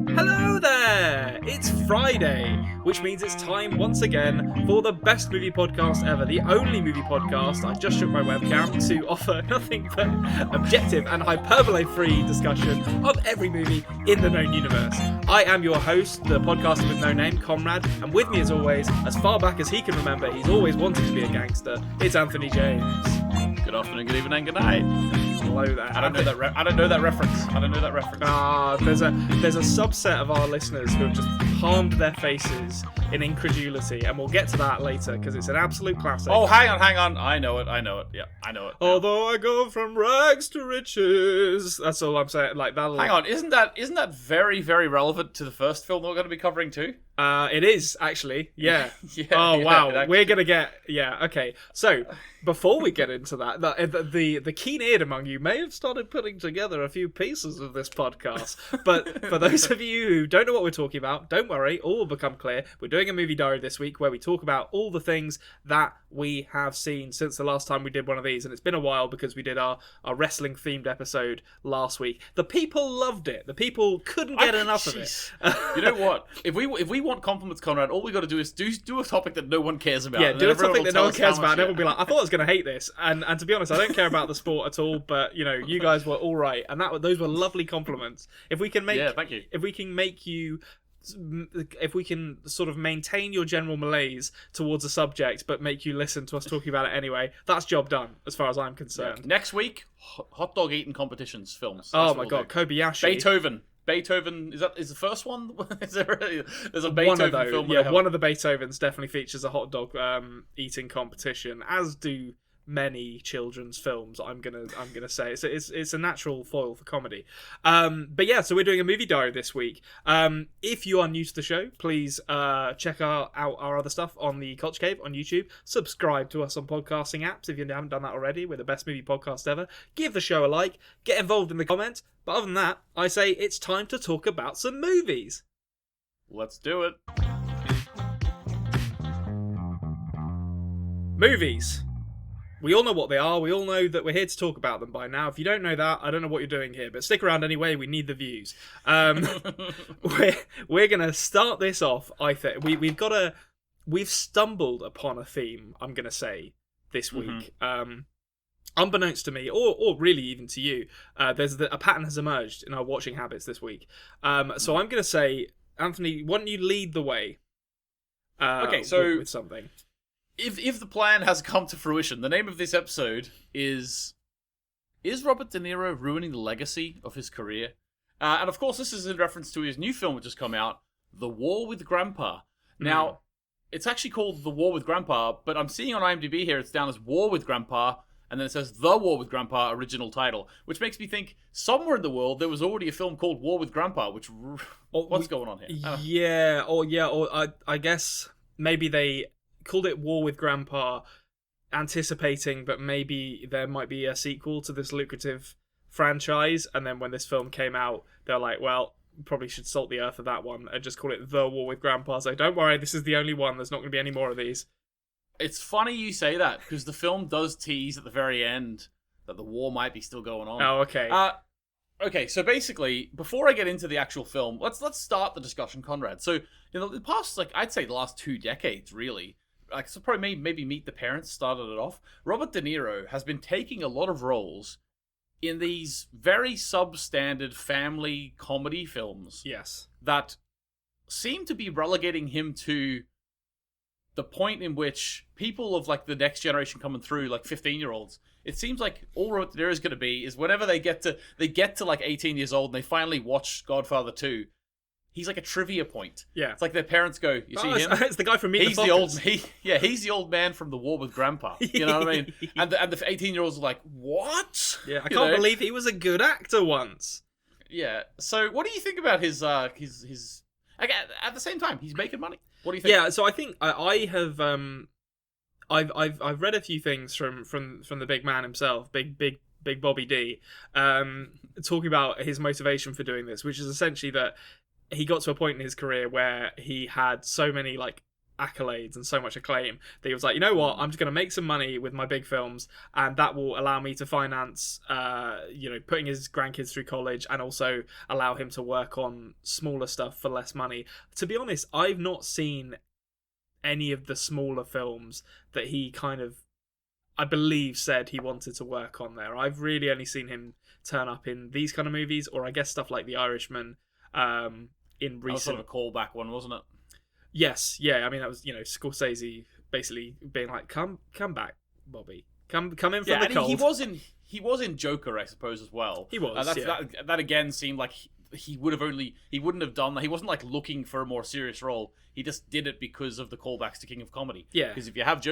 Hello there! It's Friday, which means it's time once again for the best movie podcast ever, the only movie podcast, I just shook my webcam, to offer nothing but objective and hyperbole-free discussion of every movie in the known universe. I am your host, the podcaster with no name, Konrad, and with me as always, as far back as he can remember, he's always wanted to be a gangster, it's Anthony James. Good afternoon, good evening, and good night. Hello there. I don't know that reference. There's a subset of our listeners who have just palmed their faces in incredulity, and we'll get to that later because it's an absolute classic. Oh, hang on. I know it. Yeah, I know it. Although I go from rags to riches. That's all I'm saying. Like that. Hang on, isn't that very, very relevant to the first film that we're going to be covering too? It is actually. Yeah. Yeah. Wow. We're gonna get. Yeah. Okay. So before we get into that, the keen-eared among you may have started putting together a few pieces of this podcast. But for those of you who don't know what we're talking about, don't worry. All will become clear. We're doing a movie diary this week where we talk about all the things that we have seen since the last time we did one of these, and it's been a while because we did our wrestling themed episode last week. The people loved it. The people couldn't get enough of it. You know what? If we want compliments, Conrad, all we got to do is do a topic that no one cares about. Yeah, do a topic that no one cares about, and everyone will be like, I thought I was going to hate this. And to be honest, I don't care about the sport at all. But you guys were all right, and those were lovely compliments. If we can make, thank you. If we can sort of maintain your general malaise towards a subject, but make you listen to us talking about it anyway, that's job done, as far as I'm concerned. Yeah. Next week, hot dog eating competitions, films. Oh my god, Kobayashi. Beethoven is the first one. There's a Beethoven film. Yeah, one of the Beethovens definitely features a hot dog eating competition, as do many children's films. I'm gonna say it's a natural foil for comedy. But yeah, so we're doing a movie diary this week. If you are new to the show, please check out our other stuff on the Culture Cave on YouTube. Subscribe to us on podcasting apps if you haven't done that already. We're the best movie podcast ever. Give the show a like. Get involved in the comments. But other than that, I say it's time to talk about some movies. Let's do it. Movies. We all know what they are. We all know that we're here to talk about them by now. If you don't know that, I don't know what you're doing here. But stick around anyway. We need the views. We're going to start this off, I think. We've stumbled upon a theme, I'm going to say, this week. Unbeknownst to me, or really even to you, a pattern has emerged in our watching habits this week. So I'm going to say, Anthony, why don't you lead the way? Okay, so with something. If the plan has come to fruition, the name of this episode is Robert De Niro ruining the legacy of his career? And of course, this is in reference to his new film which has come out, The War with Grandpa. Now, it's actually called The War with Grandpa, but I'm seeing on IMDb here it's down as War with Grandpa, and then it says The War with Grandpa, original title, which makes me think somewhere in the world there was already a film called War with Grandpa, which... What's going on here? I guess maybe they called it War with Grandpa, anticipating that maybe there might be a sequel to this lucrative franchise, and then when this film came out, they're like, well, probably should salt the earth of that one and just call it The War with Grandpa. So don't worry, this is the only one. There's not going to be any more of these. It's funny you say that, because the film does tease at the very end that the war might be still going on. Oh, okay. Okay, so basically, before I get into the actual film, let's start the discussion, Conrad. So, the past, I'd say the last 2 decades, really, so probably maybe Meet the Parents started it off. Robert De Niro has been taking a lot of roles in these very substandard family comedy films. Yes. That seem to be relegating him to the point in which people of the next generation coming through, 15-year-olds, it seems like all Robert De Niro is going to be is whenever they get to 18 years old and they finally watch Godfather 2, he's like a trivia point. Yeah. It's like their parents go, you see him? It's the guy from Meet the Fockers. He's the old man from The War with Grandpa. You know what I mean? And the 18-year-olds are like, what? Yeah, I can't believe he was a good actor once. Yeah. So what do you think about his at the same time, he's making money. What do you think? Yeah, so I think I have I've read a few things from the big man himself, big Bobby D, talking about his motivation for doing this, which is essentially that he got to a point in his career where he had so many accolades and so much acclaim that he was like, you know what, I'm just going to make some money with my big films, and that will allow me to finance, putting his grandkids through college, and also allow him to work on smaller stuff for less money. To be honest, I've not seen any of the smaller films that he kind of, I believe, said he wanted to work on there. I've really only seen him turn up in these kind of movies, or I guess stuff like The Irishman. In recent, that was sort of a callback one, wasn't it? Yes, yeah. I mean, that was Scorsese basically being like, "Come back, Bobby. Come in from the cold." He was in Joker, I suppose, as well. He was. That again seemed like he wouldn't have done that. He wasn't like looking for a more serious role. He just did it because of the callbacks to King of Comedy. Yeah. Because if you have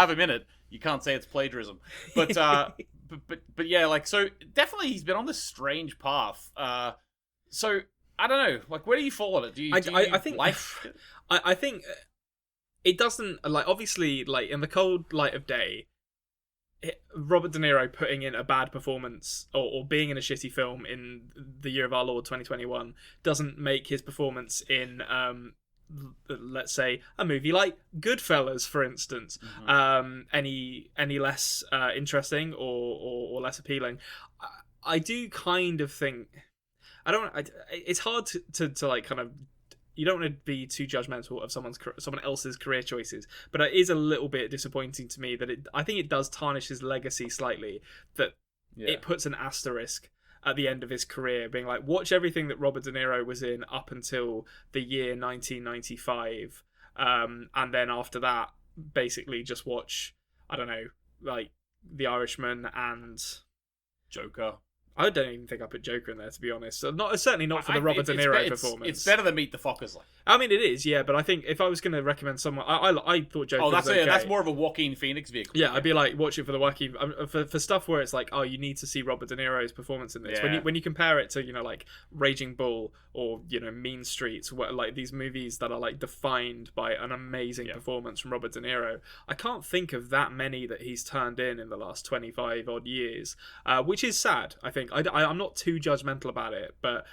him in it, you can't say it's plagiarism. But but yeah, like, so definitely he's been on this strange path. So I don't know, like, where do you fall on it? I think it doesn't, like, obviously, like, in the cold light of day, Robert De Niro putting in a bad performance or being in a shitty film in the year of our Lord 2021 doesn't make his performance in let's say a movie like Goodfellas, for instance, any less interesting or less appealing. I do kind of think it's hard to like kind of, you don't want to be too judgmental of someone else's career choices, but it is a little bit disappointing to me that I think it does tarnish his legacy slightly, that it puts an asterisk at the end of his career, being like, watch everything that Robert De Niro was in up until the year 1995, and then after that, basically just watch, I don't know, like The Irishman and Joker. I don't even think I put Joker in there, to be honest. Certainly not for the Robert De Niro performance. It's better than Meet the Fockers. Like. I mean, it is, yeah, but I think if I was going to recommend someone, I thought Joker was okay. That's more of a Joaquin Phoenix vehicle. Yeah, I'd be like, watch it for the Joaquin, for stuff where it's like, oh, you need to see Robert De Niro's performance in this. Yeah. When you compare it to, like Raging Bull or, Mean Streets, where, like, these movies that are like defined by an amazing performance from Robert De Niro, I can't think of that many that he's turned in the last 25 odd years, which is sad. I think I'm not too judgmental about it, but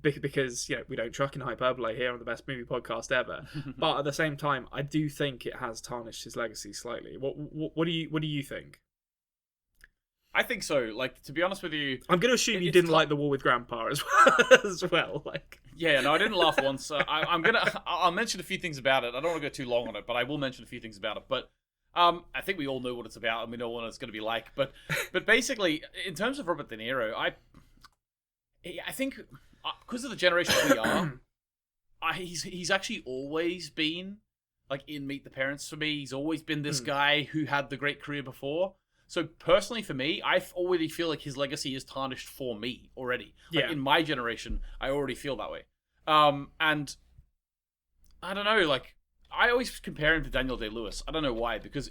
because we don't truck in hyperbole here on the Best Movie Podcast ever. But at the same time, I do think it has tarnished his legacy slightly. What do you think? I think so. Like, to be honest with you, I'm going to assume you didn't like The War with Grandpa as well. Like, yeah, no, I didn't laugh once. I'll mention a few things about it. I don't want to go too long on it, but I will mention a few things about it. But I think we all know what it's about and we know what it's going to be like. But basically, in terms of Robert De Niro, I think because of the generation we are, he's actually always been like in Meet the Parents for me. He's always been this guy who had the great career before. So personally for me, I already feel like his legacy is tarnished for me already. Like in my generation, I already feel that way. And I don't know, like, I always compare him to Daniel Day-Lewis. I don't know why, because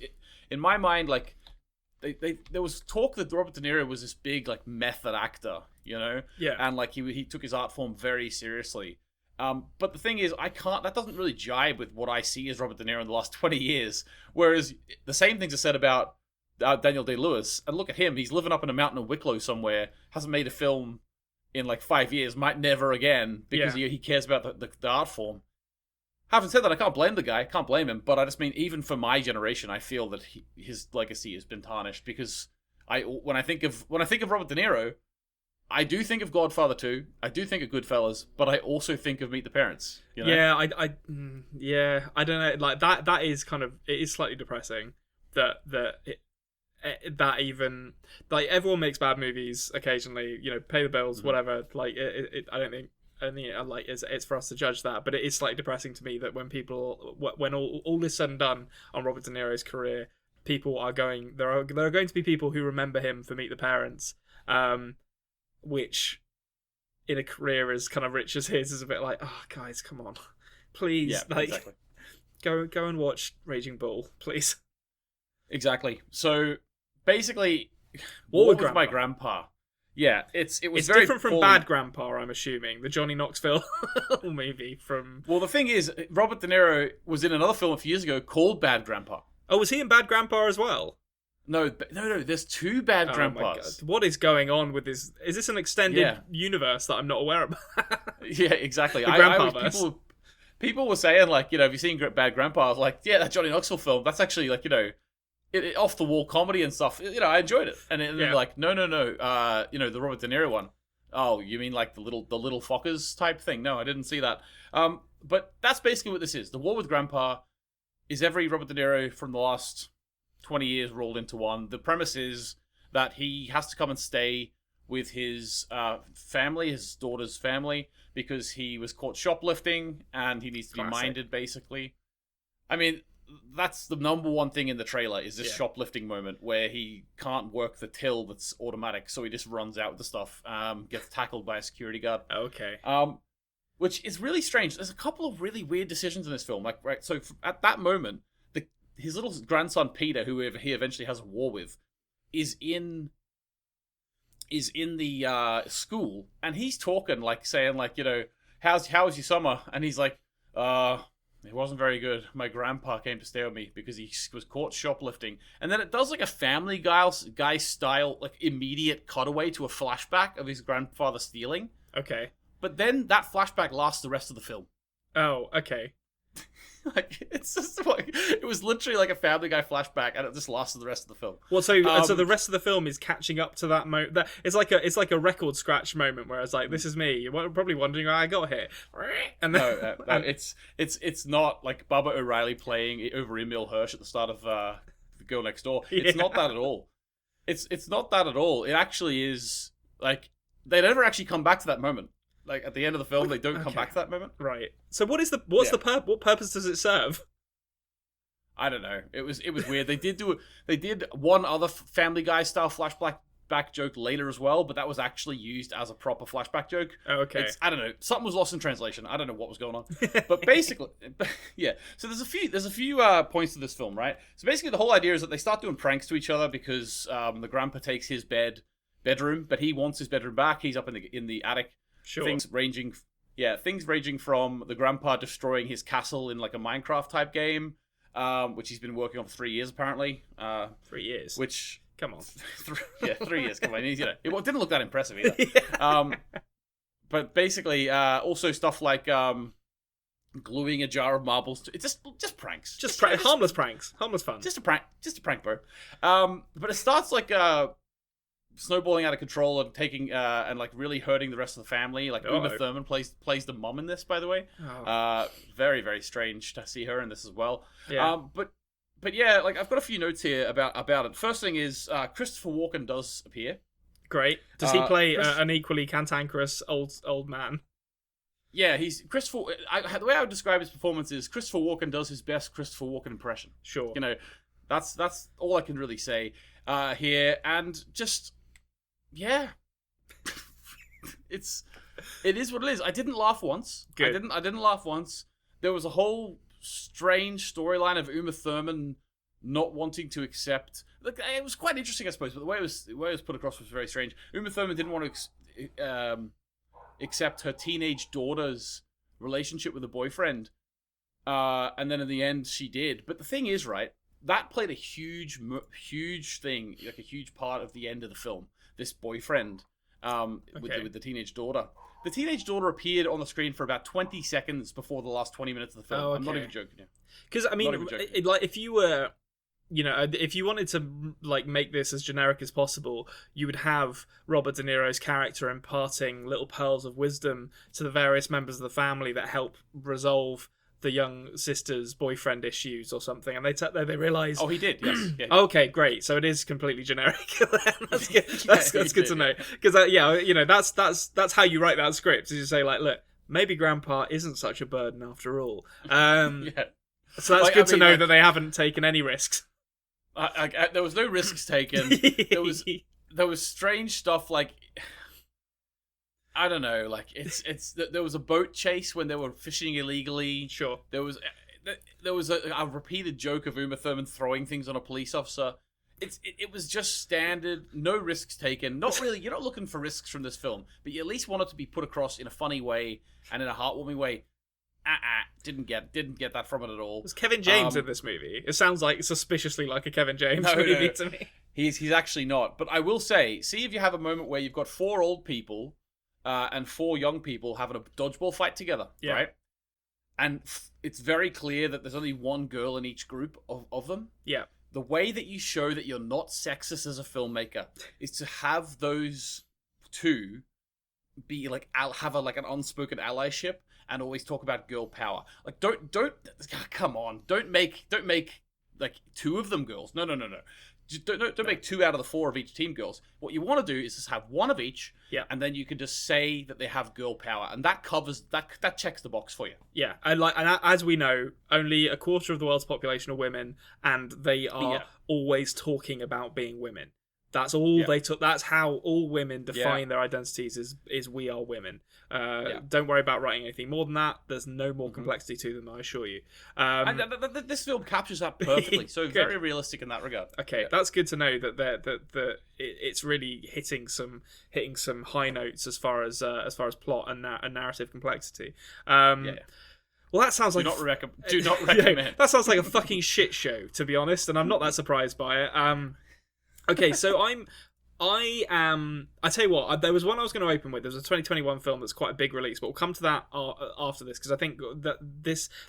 in my mind, like, there was talk that Robert De Niro was this big, like, method actor, Yeah. And, like, he took his art form very seriously. But the thing is, that doesn't really jibe with what I see as Robert De Niro in the last 20 years. Whereas the same things are said about Daniel Day-Lewis. And look at him. He's living up in a mountain in Wicklow somewhere, hasn't made a film in, like, 5 years, might never again, because he cares about the art form. Having said that, I can't blame the guy. I can't blame him. But I just mean, even for my generation, I feel that his legacy has been tarnished, because when I think of Robert De Niro, I do think of Godfather 2. I do think of Goodfellas, but I also think of Meet the Parents. Yeah, I don't know. Like that is kind of, it is slightly depressing that even, like, everyone makes bad movies occasionally. Pay the bills, whatever. Like I don't think. Like it's for us to judge that, but it is slightly depressing to me that when all is said and done on Robert De Niro's career, people are going. There are going to be people who remember him for Meet the Parents, which in a career as kind of rich as his is a bit like, oh guys, come on, please, exactly. go and watch Raging Bull, please. Exactly. So basically, War with My Grandpa. Yeah, it's very different from Bad Grandpa, I'm assuming, the Johnny Knoxville movie from. Well, the thing is, Robert De Niro was in another film a few years ago called Bad Grandpa. Oh, was he in Bad Grandpa as well? No. There's two Bad Grandpas. My God. What is going on with this? Is this an extended universe that I'm not aware of? Yeah, exactly. The Grandpa-verse. people were saying, like, you know, have you seen Bad Grandpa? I was like, yeah, that Johnny Knoxville film, that's actually, like, you know, off the wall comedy and stuff. You know, I enjoyed it. And they're like, no, you know, the Robert De Niro one. Oh, you mean like the little Fockers type thing? No, I didn't see that. But that's basically what this is. The War with Grandpa is every Robert De Niro from the last 20 years rolled into one. The premise is that he has to come and stay with his family, his daughter's family, because he was caught shoplifting and he needs to be minded, basically. I mean, that's the number one thing in the trailer is this shoplifting moment where he can't work the till that's automatic, so he just runs out with the stuff, gets tackled by a security guard. Okay. Which is really strange. There's a couple of really weird decisions in this film. Like, right, so at that moment, his little grandson Peter, who he eventually has a war with, is in the school, and he's talking, like, saying, like, you know, how was your summer? And he's like, it wasn't very good. My grandpa came to stay with me because he was caught shoplifting. And then it does like a Family Guy style, like, immediate cutaway to a flashback of his grandfather stealing. Okay. But then that flashback lasts the rest of the film. Oh, okay. Like, it's just like, it was literally like a Family Guy flashback, and it just lasted the rest of the film. Well, so the rest of the film is catching up to that moment. It's like a record scratch moment where it's like, this is me. You're probably wondering how I got here. And then, no, it's not like Baba O'Reilly playing over Emil Hirsch at the start of The Girl Next Door. It's not that at all. It's not that at all. It actually is like they never actually come back to that moment. Like, at the end of the film, they don't come back to that moment. Right. So what what purpose does it serve? I don't know. It was weird. They did one other Family Guy style flashback joke later as well, but that was actually used as a proper flashback joke. Oh, okay. I don't know. Something was lost in translation. I don't know what was going on. But basically, yeah. So there's a few points to this film, right? So basically, the whole idea is that they start doing pranks to each other because the grandpa takes his bedroom, but he wants his bedroom back. He's up in the attic. Sure. Things ranging from the grandpa destroying his castle in like a Minecraft type game, which he's been working on for 3 years apparently. 3 years. Which, come on. 3 years. Come on, you know, it didn't look that impressive either. But basically, also stuff like gluing a jar of marbles to it's just pranks, harmless pranks, harmless fun. Just a prank, bro. But it starts like snowballing out of control and taking and like really hurting the rest of the family. Like Uma Thurman plays the mom in this, by the way. Very, very strange to see her in this as well. Yeah. But yeah, like I've got a few notes here about it. First thing is Christopher Walken does appear. Great. Does he play an equally cantankerous old man? Yeah, he's Christopher. The way I would describe his performance is Christopher Walken does his best Christopher Walken impression. Sure. You know, that's all I can really say here, and just. Yeah, it is what it is. I didn't laugh once. Good. I didn't laugh once. There was a whole strange storyline of Uma Thurman not wanting to accept. Look, it was quite interesting, I suppose, but the way it was put across was very strange. Uma Thurman didn't want to accept her teenage daughter's relationship with a boyfriend, and then in the end she did. But the thing is, right, that played a huge thing, like a huge part of the end of the film. This boyfriend with the teenage daughter. The teenage daughter appeared on the screen for about 20 seconds before the last 20 minutes of the film. Oh, okay. I'm not even joking. Because I mean, like if you were, you know, if you wanted to like make this as generic as possible, you would have Robert De Niro's character imparting little pearls of wisdom to the various members of the family that help resolve the young sister's boyfriend issues or something, and they realize. Oh, he did. Yes. Yeah. Okay, great. So it is completely generic. That's good. That's good to know. Because you know, that's how you write that script. Is you say like, look, maybe Grandpa isn't such a burden after all. Yeah. So that's good to know that they haven't taken any risks. There was no risks taken. There was strange stuff like. I don't know, like there was a boat chase when they were fishing illegally. Sure. There was a repeated joke of Uma Thurman throwing things on a police officer. It was just standard, no risks taken. Not really. You're not looking for risks from this film, but you at least want it to be put across in a funny way and in a heartwarming way. Didn't get that from it at all. Was Kevin James in this movie? It sounds like suspiciously like a Kevin James movie to me. He's actually not. But I will say, see if you have a moment where you've got 4 old people and 4 young people having a dodgeball fight together, right? it's very clear that there's only one girl in each group of them. Yeah. The way that you show that you're not sexist as a filmmaker is to have those two be like have an unspoken allyship and always talk about girl power. Like don't come on, don't make like two of them girls. No. Just don't make 2 out of the 4 of each team girls. What you want to do is just have one of each, and then you can just say that they have girl power, and that covers that checks the box for you. Yeah, and as we know, only a quarter of the world's population are women, and they are always talking about being women. That's all they took. That's how all women define their identities. Is we are women. Don't worry about writing anything more than that. There's no more complexity to them, I assure you. And this film captures that perfectly. So very realistic in that regard. Okay, that's good to know that it's really hitting some high notes as far as plot and narrative complexity. Well, that sounds like do not recommend. That sounds like a fucking shit show, to be honest, and I'm not that surprised by it. Okay, so I tell you what, there was one I was going to open with. There was a 2021 film that's quite a big release, but we'll come to that after this, because I think that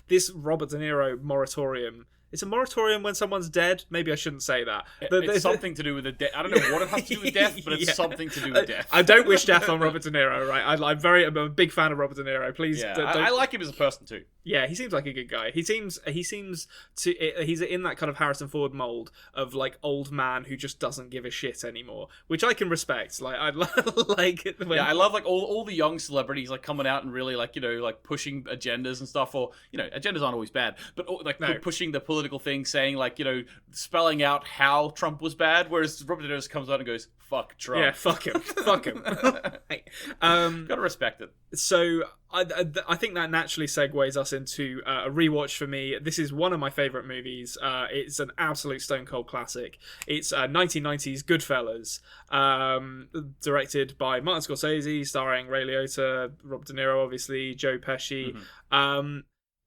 this Robert De Niro moratorium. It's a moratorium when someone's dead. Maybe I shouldn't say that. It's something to do with the death. I don't know what it has to do with death, but it's something to do with death. I don't wish death on Robert De Niro, right? I'm a big fan of Robert De Niro. Please, I like him as a person too. Yeah, he seems like a good guy. He's in that kind of Harrison Ford mold of like old man who just doesn't give a shit anymore, which I can respect. Like I like it. I love like all the young celebrities like coming out and really like like pushing agendas and stuff, or agendas aren't always bad, but like pushing the political thing, saying like spelling out how Trump was bad, whereas Robert De Niro comes out and goes fuck Trump. Yeah, fuck him, fuck him. Gotta respect it. So I think that naturally segues us into a rewatch for me. This is one of my favourite movies. It's an absolute stone cold classic. It's 1990s Goodfellas, directed by Martin Scorsese, starring Ray Liotta, Robert De Niro, obviously, Joe Pesci.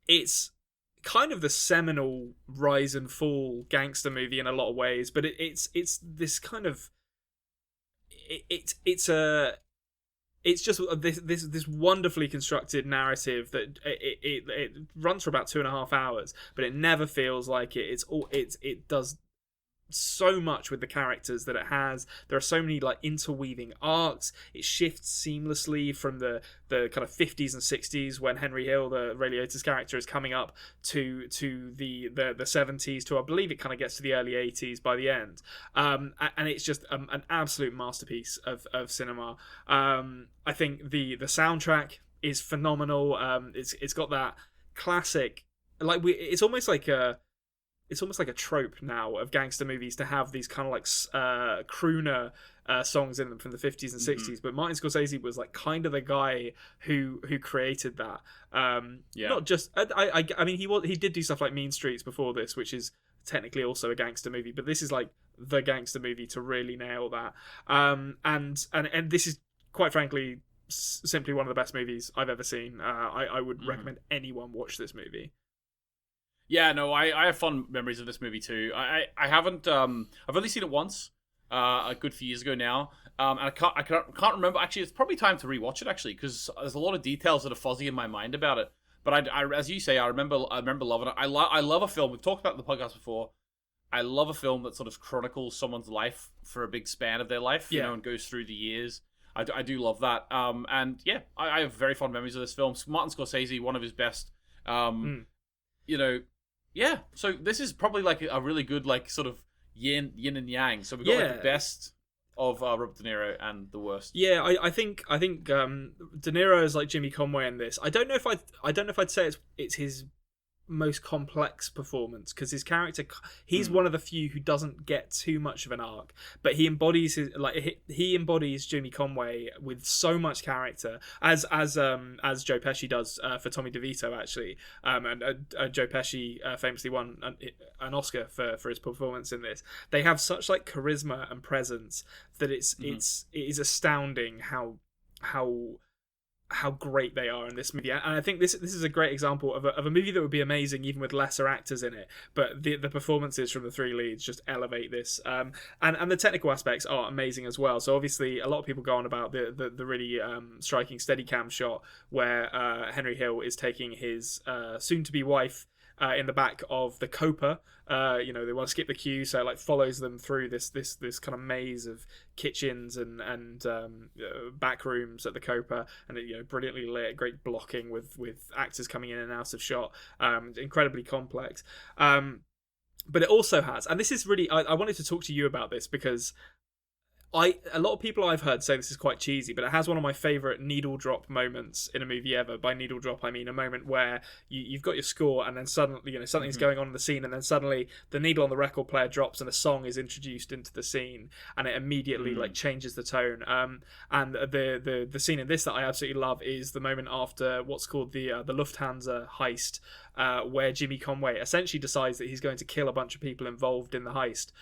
It's kind of the seminal rise and fall gangster movie in a lot of ways, but it's this kind of it's just this wonderfully constructed narrative that it runs for about 2.5 hours, but it never feels like it. It does so much with the characters that it has. There are so many like interweaving arcs. It shifts seamlessly from the kind of 50s and 60s when Henry Hill, the Ray Liotta's character, is coming up to the 70s to, I believe it kind of gets to the early 80s by the end. And it's just an absolute masterpiece of cinema. I think the soundtrack is phenomenal. It's got that classic, like it's almost like a trope now of gangster movies to have these kind of like crooner songs in them from the 50s and 60s. But Martin Scorsese was like kind of the guy who created that. Not just I mean he did do stuff like Mean Streets before this, which is technically also a gangster movie, but this is like the gangster movie to really nail that. And this is quite frankly simply one of the best movies I've ever seen. I would recommend anyone watch this movie. Yeah, no, I have fond memories of this movie too. I haven't I've only seen it once, a good few years ago now, and I can't remember. Actually, it's probably time to rewatch it actually, because there's a lot of details that are fuzzy in my mind about it. But I as you say, I remember loving it. I love a film. We've talked about it in the podcast before. I love a film that sort of chronicles someone's life for a big span of their life, and goes through the years. I do love that. And yeah, I have very fond memories of this film. Martin Scorsese, one of his best. Yeah, so this is probably like a really good like sort of yin and yang. So we've got like the best of Robert De Niro and the worst. Yeah, I think De Niro is like Jimmy Conway in this. I don't know if I'd say it's his most complex performance, because his character, he's one of the few who doesn't get too much of an arc, but he embodies he embodies Jimmy Conway with so much character, as Joe Pesci does for Tommy DeVito actually, and Joe Pesci famously won an Oscar for his performance in this. They have such like charisma and presence that it is astounding how how great they are in this movie, and I think this is a great example of a movie that would be amazing even with lesser actors in it, but the performances from the three leads just elevate this, and the technical aspects are amazing as well. So obviously a lot of people go on about the really striking Steadicam shot where Henry Hill is taking his soon-to-be wife in the back of the Copa. They want to skip the queue, so it like follows them through this kind of maze of kitchens and back rooms at the Copa, and brilliantly lit, great blocking with actors coming in and out of shot, incredibly complex. But it also has, and this is really, I wanted to talk to you about this because a lot of people I've heard say this is quite cheesy, but it has one of my favourite needle drop moments in a movie ever. By needle drop, I mean a moment where you've got your score, and then suddenly, something's going on in the scene, and then suddenly the needle on the record player drops, and a song is introduced into the scene, and it immediately like changes the tone. And the scene in this that I absolutely love is the moment after what's called the Lufthansa heist, where Jimmy Conway essentially decides that he's going to kill a bunch of people involved in the heist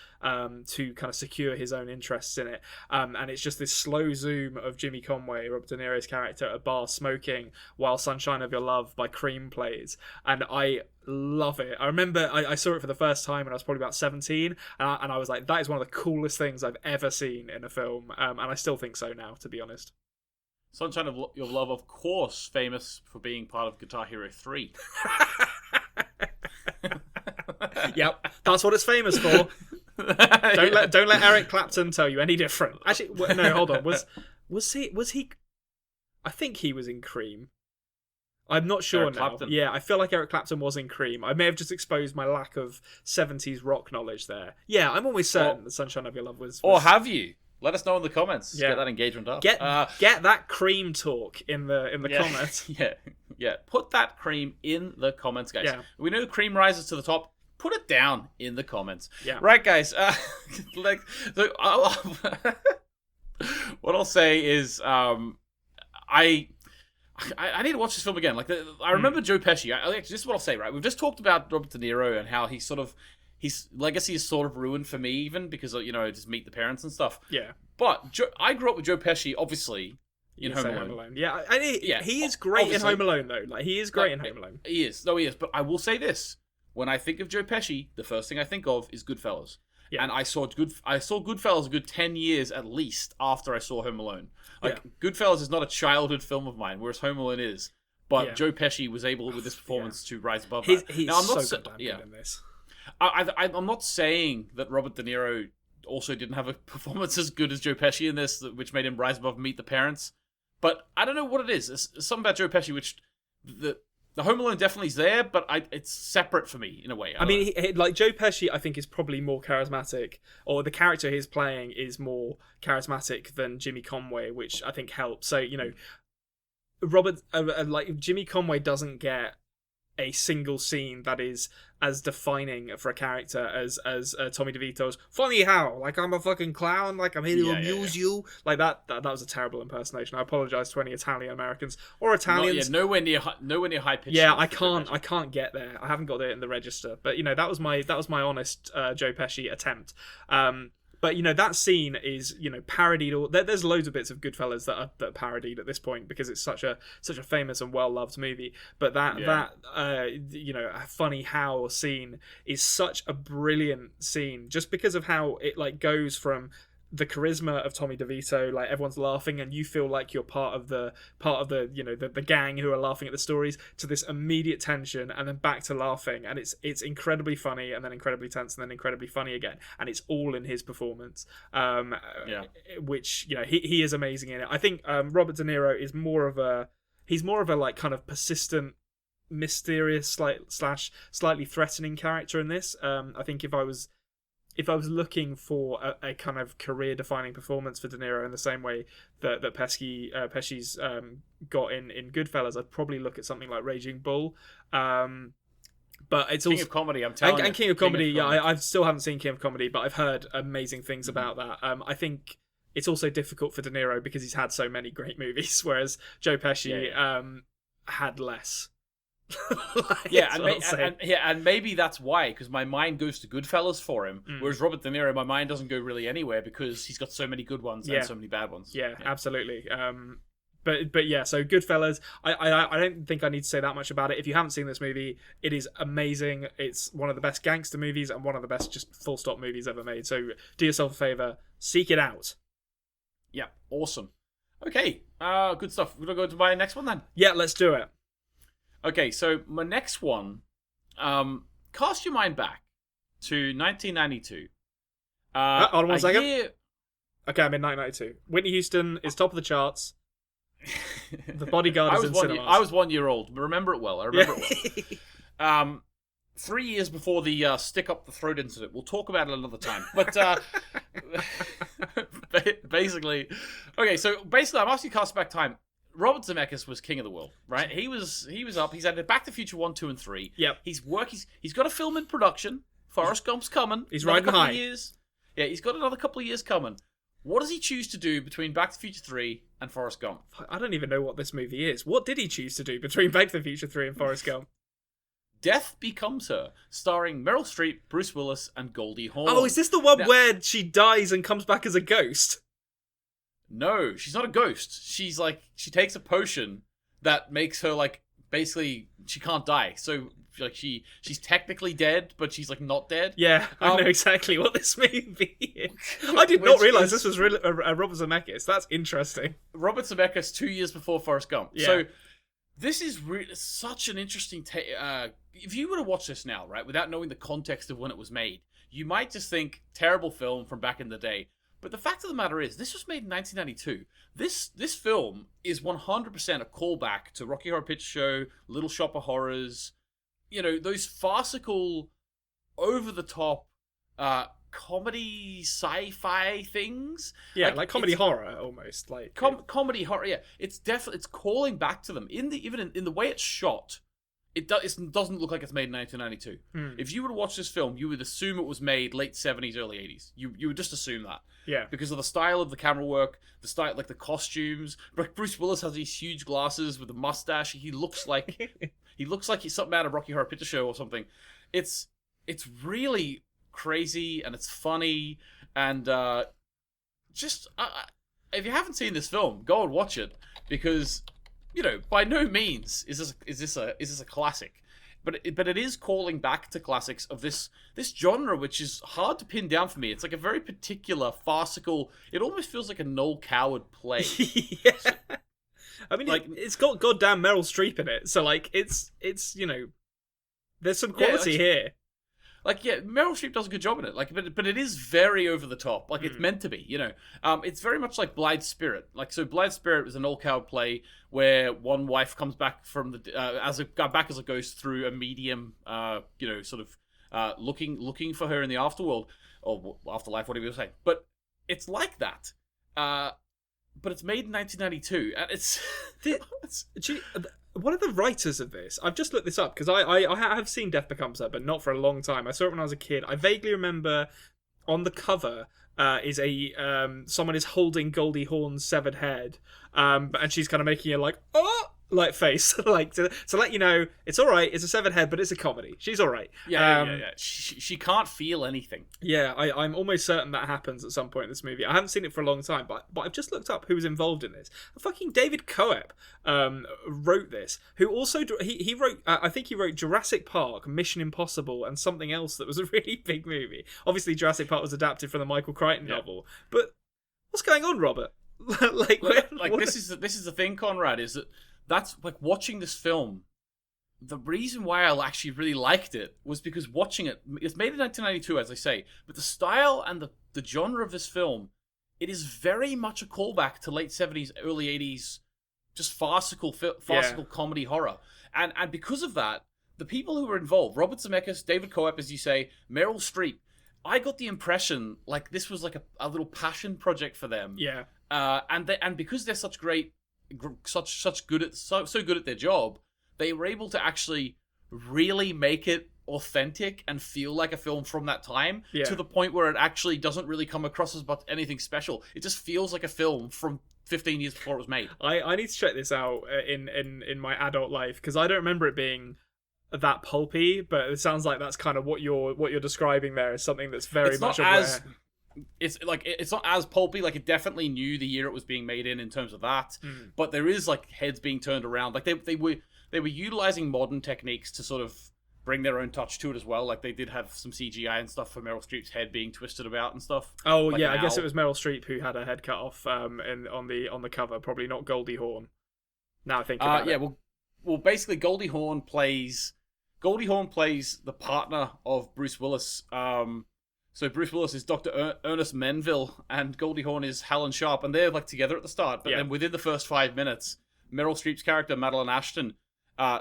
to kind of secure his own interests in it. And it's just this slow zoom of Jimmy Conway, Robert De Niro's character, at a bar smoking while Sunshine of Your Love by Cream plays. And I love it. I remember I saw it for the first time when I was probably about 17, and I was like, that is one of the coolest things I've ever seen in a film. And I still think so now, to be honest. Sunshine of Your Love, of course, famous for being part of Guitar Hero 3. Yep, that's what it's famous for. Don't let Eric Clapton tell you any different. Actually, no, hold on. Was he? I think he was in Cream. I'm not sure Eric now. Clapton. Yeah, I feel like Eric Clapton was in Cream. I may have just exposed my lack of 70s rock knowledge there. Yeah, I'm always certain that Sunshine of Your Love was. Or have you? Let us know in the comments. Yeah. Get that engagement up. Get that Cream talk in the comments. Yeah. Put that Cream in the comments, guys. Yeah. We know Cream rises to the top. Put it down in the comments. Yeah. Right, guys. What I'll say is, I need to watch this film again. I remember Joe Pesci. This is what I'll say. Right, we've just talked about Robert De Niro and how his legacy is sort of ruined for me, even because just Meet the Parents and stuff. Yeah. But I grew up with Joe Pesci, obviously. In Home Alone. Yeah, and he is great in Home Alone, though. Like, he is great in Home Alone. He is. No, he is. But I will say this. When I think of Joe Pesci, the first thing I think of is Goodfellas. Yeah. And I saw Goodfellas a good 10 years at least after I saw Home Alone. Goodfellas is not a childhood film of mine, whereas Home Alone is. But Joe Pesci was able, with this performance, to rise above that. He's now, I'm not so good in this. I'm not saying that Robert De Niro also didn't have a performance as good as Joe Pesci in this, which made him rise above Meet the Parents. But I don't know what it is. There's something about Joe Pesci which the Home Alone definitely is there, but it's separate for me in a way. I mean, Joe Pesci, I think, is probably more charismatic, or the character he's playing is more charismatic than Jimmy Conway, which I think helps. So Jimmy Conway doesn't get a single scene that is as defining for a character as Tommy DeVito's "Funny how, like I'm a fucking clown, like I'm here to amuse you." Like that was a terrible impersonation. I apologise to any Italian Americans or Italians. Nowhere near high pitch. Yeah, I can't get there. I haven't got it in the register. But that was my honest Joe Pesci attempt. But that scene is parodied. There's loads of bits of Goodfellas that are parodied at this point because it's such a famous and well loved movie. But that funny how scene is such a brilliant scene just because of how it goes from the charisma of Tommy DeVito, like everyone's laughing and you feel like you're part of the the gang who are laughing at the stories, to this immediate tension and then back to laughing, and it's incredibly funny and then incredibly tense and then incredibly funny again, and it's all in his performance, which he is amazing in it. I think Robert De Niro is more of a like kind of persistent, mysterious, slightly threatening character in this. I think if I was looking for a kind of career-defining performance for De Niro in the same way that Pesci's got in Goodfellas, I'd probably look at something like Raging Bull. But it's King of Comedy, I'm telling you. And King of Comedy, I still haven't seen King of Comedy, but I've heard amazing things about that. I think it's also difficult for De Niro because he's had so many great movies, whereas Joe Pesci had less. And maybe that's why, because my mind goes to Goodfellas for him, whereas Robert De Niro, my mind doesn't go really anywhere because he's got so many good ones and so many bad ones. Yeah, absolutely. But yeah, so Goodfellas, I don't think I need to say that much about it. If you haven't seen this movie, it is amazing. It's one of the best gangster movies and one of the best just full stop movies ever made. So do yourself a favor, seek it out. Yeah, awesome. Okay, good stuff. We're gonna go to my next one then. Yeah, let's do it. Okay, so my next one, cast your mind back to 1992. Hold on one second. Year... Okay, I'm in 1992. Whitney Houston is top of the charts. The Bodyguard is in cinemas. I was 1 year old. Remember it well. I remember it well. 3 years before the stick up the throat incident. We'll talk about it another time. But basically, okay. So basically, I'm asking cast back time. Robert Zemeckis was king of the world, right? He was up. He's had Back to the Future 1, 2, and 3. Yep. He's got a film in production. Forrest Gump's coming. He's riding high. Years. Yeah, he's got another couple of years coming. What does he choose to do between Back to the Future 3 and Forrest Gump? I don't even know what this movie is. What did he choose to do between Back to the Future 3 and Forrest Gump? Death Becomes Her, starring Meryl Streep, Bruce Willis, and Goldie Hawn. Oh, is this the one where she dies and comes back as a ghost? No, she's not a ghost. She's like, she takes a potion that makes her like, basically, she can't die. So like she's technically dead, but she's like not dead. Yeah, I know exactly what this movie is. I did not realize this was really a Robert Zemeckis. That's interesting. Robert Zemeckis 2 years before Forrest Gump. Yeah. So this is such an interesting. If you were to watch this now, right, without knowing the context of when it was made, you might just think terrible film from back in the day. But the fact of the matter is, this was made in 1992. This film is 100% a callback to Rocky Horror Picture Show, Little Shop of Horrors. You know, those farcical, over-the-top, comedy sci-fi things. Yeah, like comedy horror almost. Like comedy horror. Yeah, it's calling back to them. Even in the way it's shot, it doesn't look like it's made in 1992. If you were to watch this film, you would assume it was made late 70s, early 80s. You would just assume that. Yeah, because of the style of the camera work, the style, like the costumes. Bruce Willis has these huge glasses with a mustache. He looks like he's something out of Rocky Horror Picture Show or something. It's really crazy and it's funny and if you haven't seen this film, go and watch it because you know by no means is this a classic, but it is calling back to classics of this genre, which is hard to pin down for me. It's like a very particular farcical. It almost feels like a Noel Coward play. Yeah. So, I mean, like, it's got goddamn Meryl Streep in it, so like it's you know, there's some quality here. Like, yeah, Meryl Streep does a good job in it. Like, but it is very over the top. Like, it's meant to be, you know. It's very much like Blithe Spirit. Like, so Blithe Spirit was an Noel Coward play where one wife comes back from as a ghost through a medium, you know, sort of looking for her in the afterworld or afterlife, whatever you say. But it's like that. But it's made in 1992, and it's one of the writers of this, I've just looked this up because I have seen Death Becomes Her, but not for a long time. I saw it when I was a kid. I vaguely remember on the cover is someone is holding Goldie Hawn's severed head, and she's kind of making a like like face, like to let you know it's all right. It's a severed head, but it's a comedy. She's all right. Yeah. She can't feel anything. Yeah, I'm almost certain that happens at some point in this movie. I haven't seen it for a long time, but I've just looked up who was involved in this. Fucking David Coep wrote this. Who also he wrote I think he wrote Jurassic Park, Mission Impossible, and something else that was a really big movie. Obviously, Jurassic Park was adapted from the Michael Crichton novel. But what's going on, Robert? This is the thing, Konrad, is that's like watching this film. The reason why I actually really liked it was because watching it. It's made in 1992, as I say, but the style and the genre of this film, it is very much a callback to late 70s, early 80s, just farcical comedy horror. And because of that, the people who were involved, Robert Zemeckis, David Coep, as you say, Meryl Streep, I got the impression like this was like a little passion project for them. Yeah. And because they're so good at their job, they were able to actually really make it authentic and feel like a film from that time to the point where it actually doesn't really come across as anything special. It just feels like a film from 15 years before it was made. I need to check this out in my adult life because I don't remember it being that pulpy, but it sounds like that's kind of what you're describing there is something that's very much aware. it's like it's not as pulpy. Like, it definitely knew the year it was being made in terms of that. But there is like heads being turned around. Like they were utilizing modern techniques to sort of bring their own touch to it as well. Like, they did have some CGI and stuff for Meryl Streep's head being twisted about and stuff. Oh like yeah, I guess it was Meryl Streep who had her head cut off on the cover. Probably not Goldie Hawn. Now I think about it. Well, basically Goldie Hawn plays the partner of Bruce Willis. So Bruce Willis is Dr. Ernest Menville, and Goldie Hawn is Helen Sharp, and they're like together at the start. But then within the first 5 minutes, Meryl Streep's character Madeline Ashton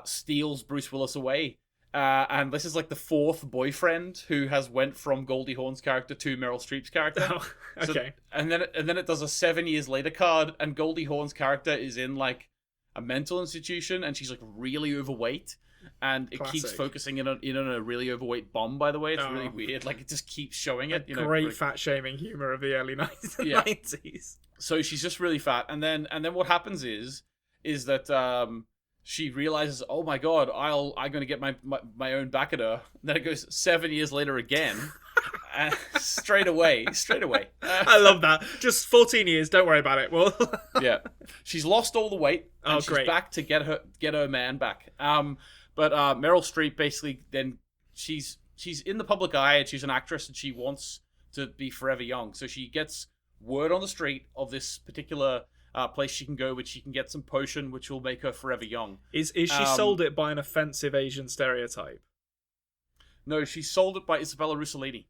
steals Bruce Willis away, and this is like the fourth boyfriend who has went from Goldie Hawn's character to Meryl Streep's character. Oh, okay. So, and then it does a 7 years later card, and Goldie Hawn's character is in like a mental institution, and she's like really overweight. And it keeps focusing in on a really overweight bomb, by the way. It's really weird. Like, it just keeps showing it. Great fat-shaming humor of the early 90s. So she's just really fat. And then what happens is that she realizes, oh my god, I'm going to get my own back at her. And then it goes 7 years later again. straight away. I love that. Just 14 years, don't worry about it. Well, yeah. She's lost all the weight. And she's great. back to get her man back. But Meryl Streep basically then she's in the public eye, and she's an actress, and she wants to be forever young. So she gets word on the street of this particular place she can go, which she can get some potion which will make her forever young. Is she sold it by an offensive Asian stereotype? No, she's sold it by Isabella Rossellini.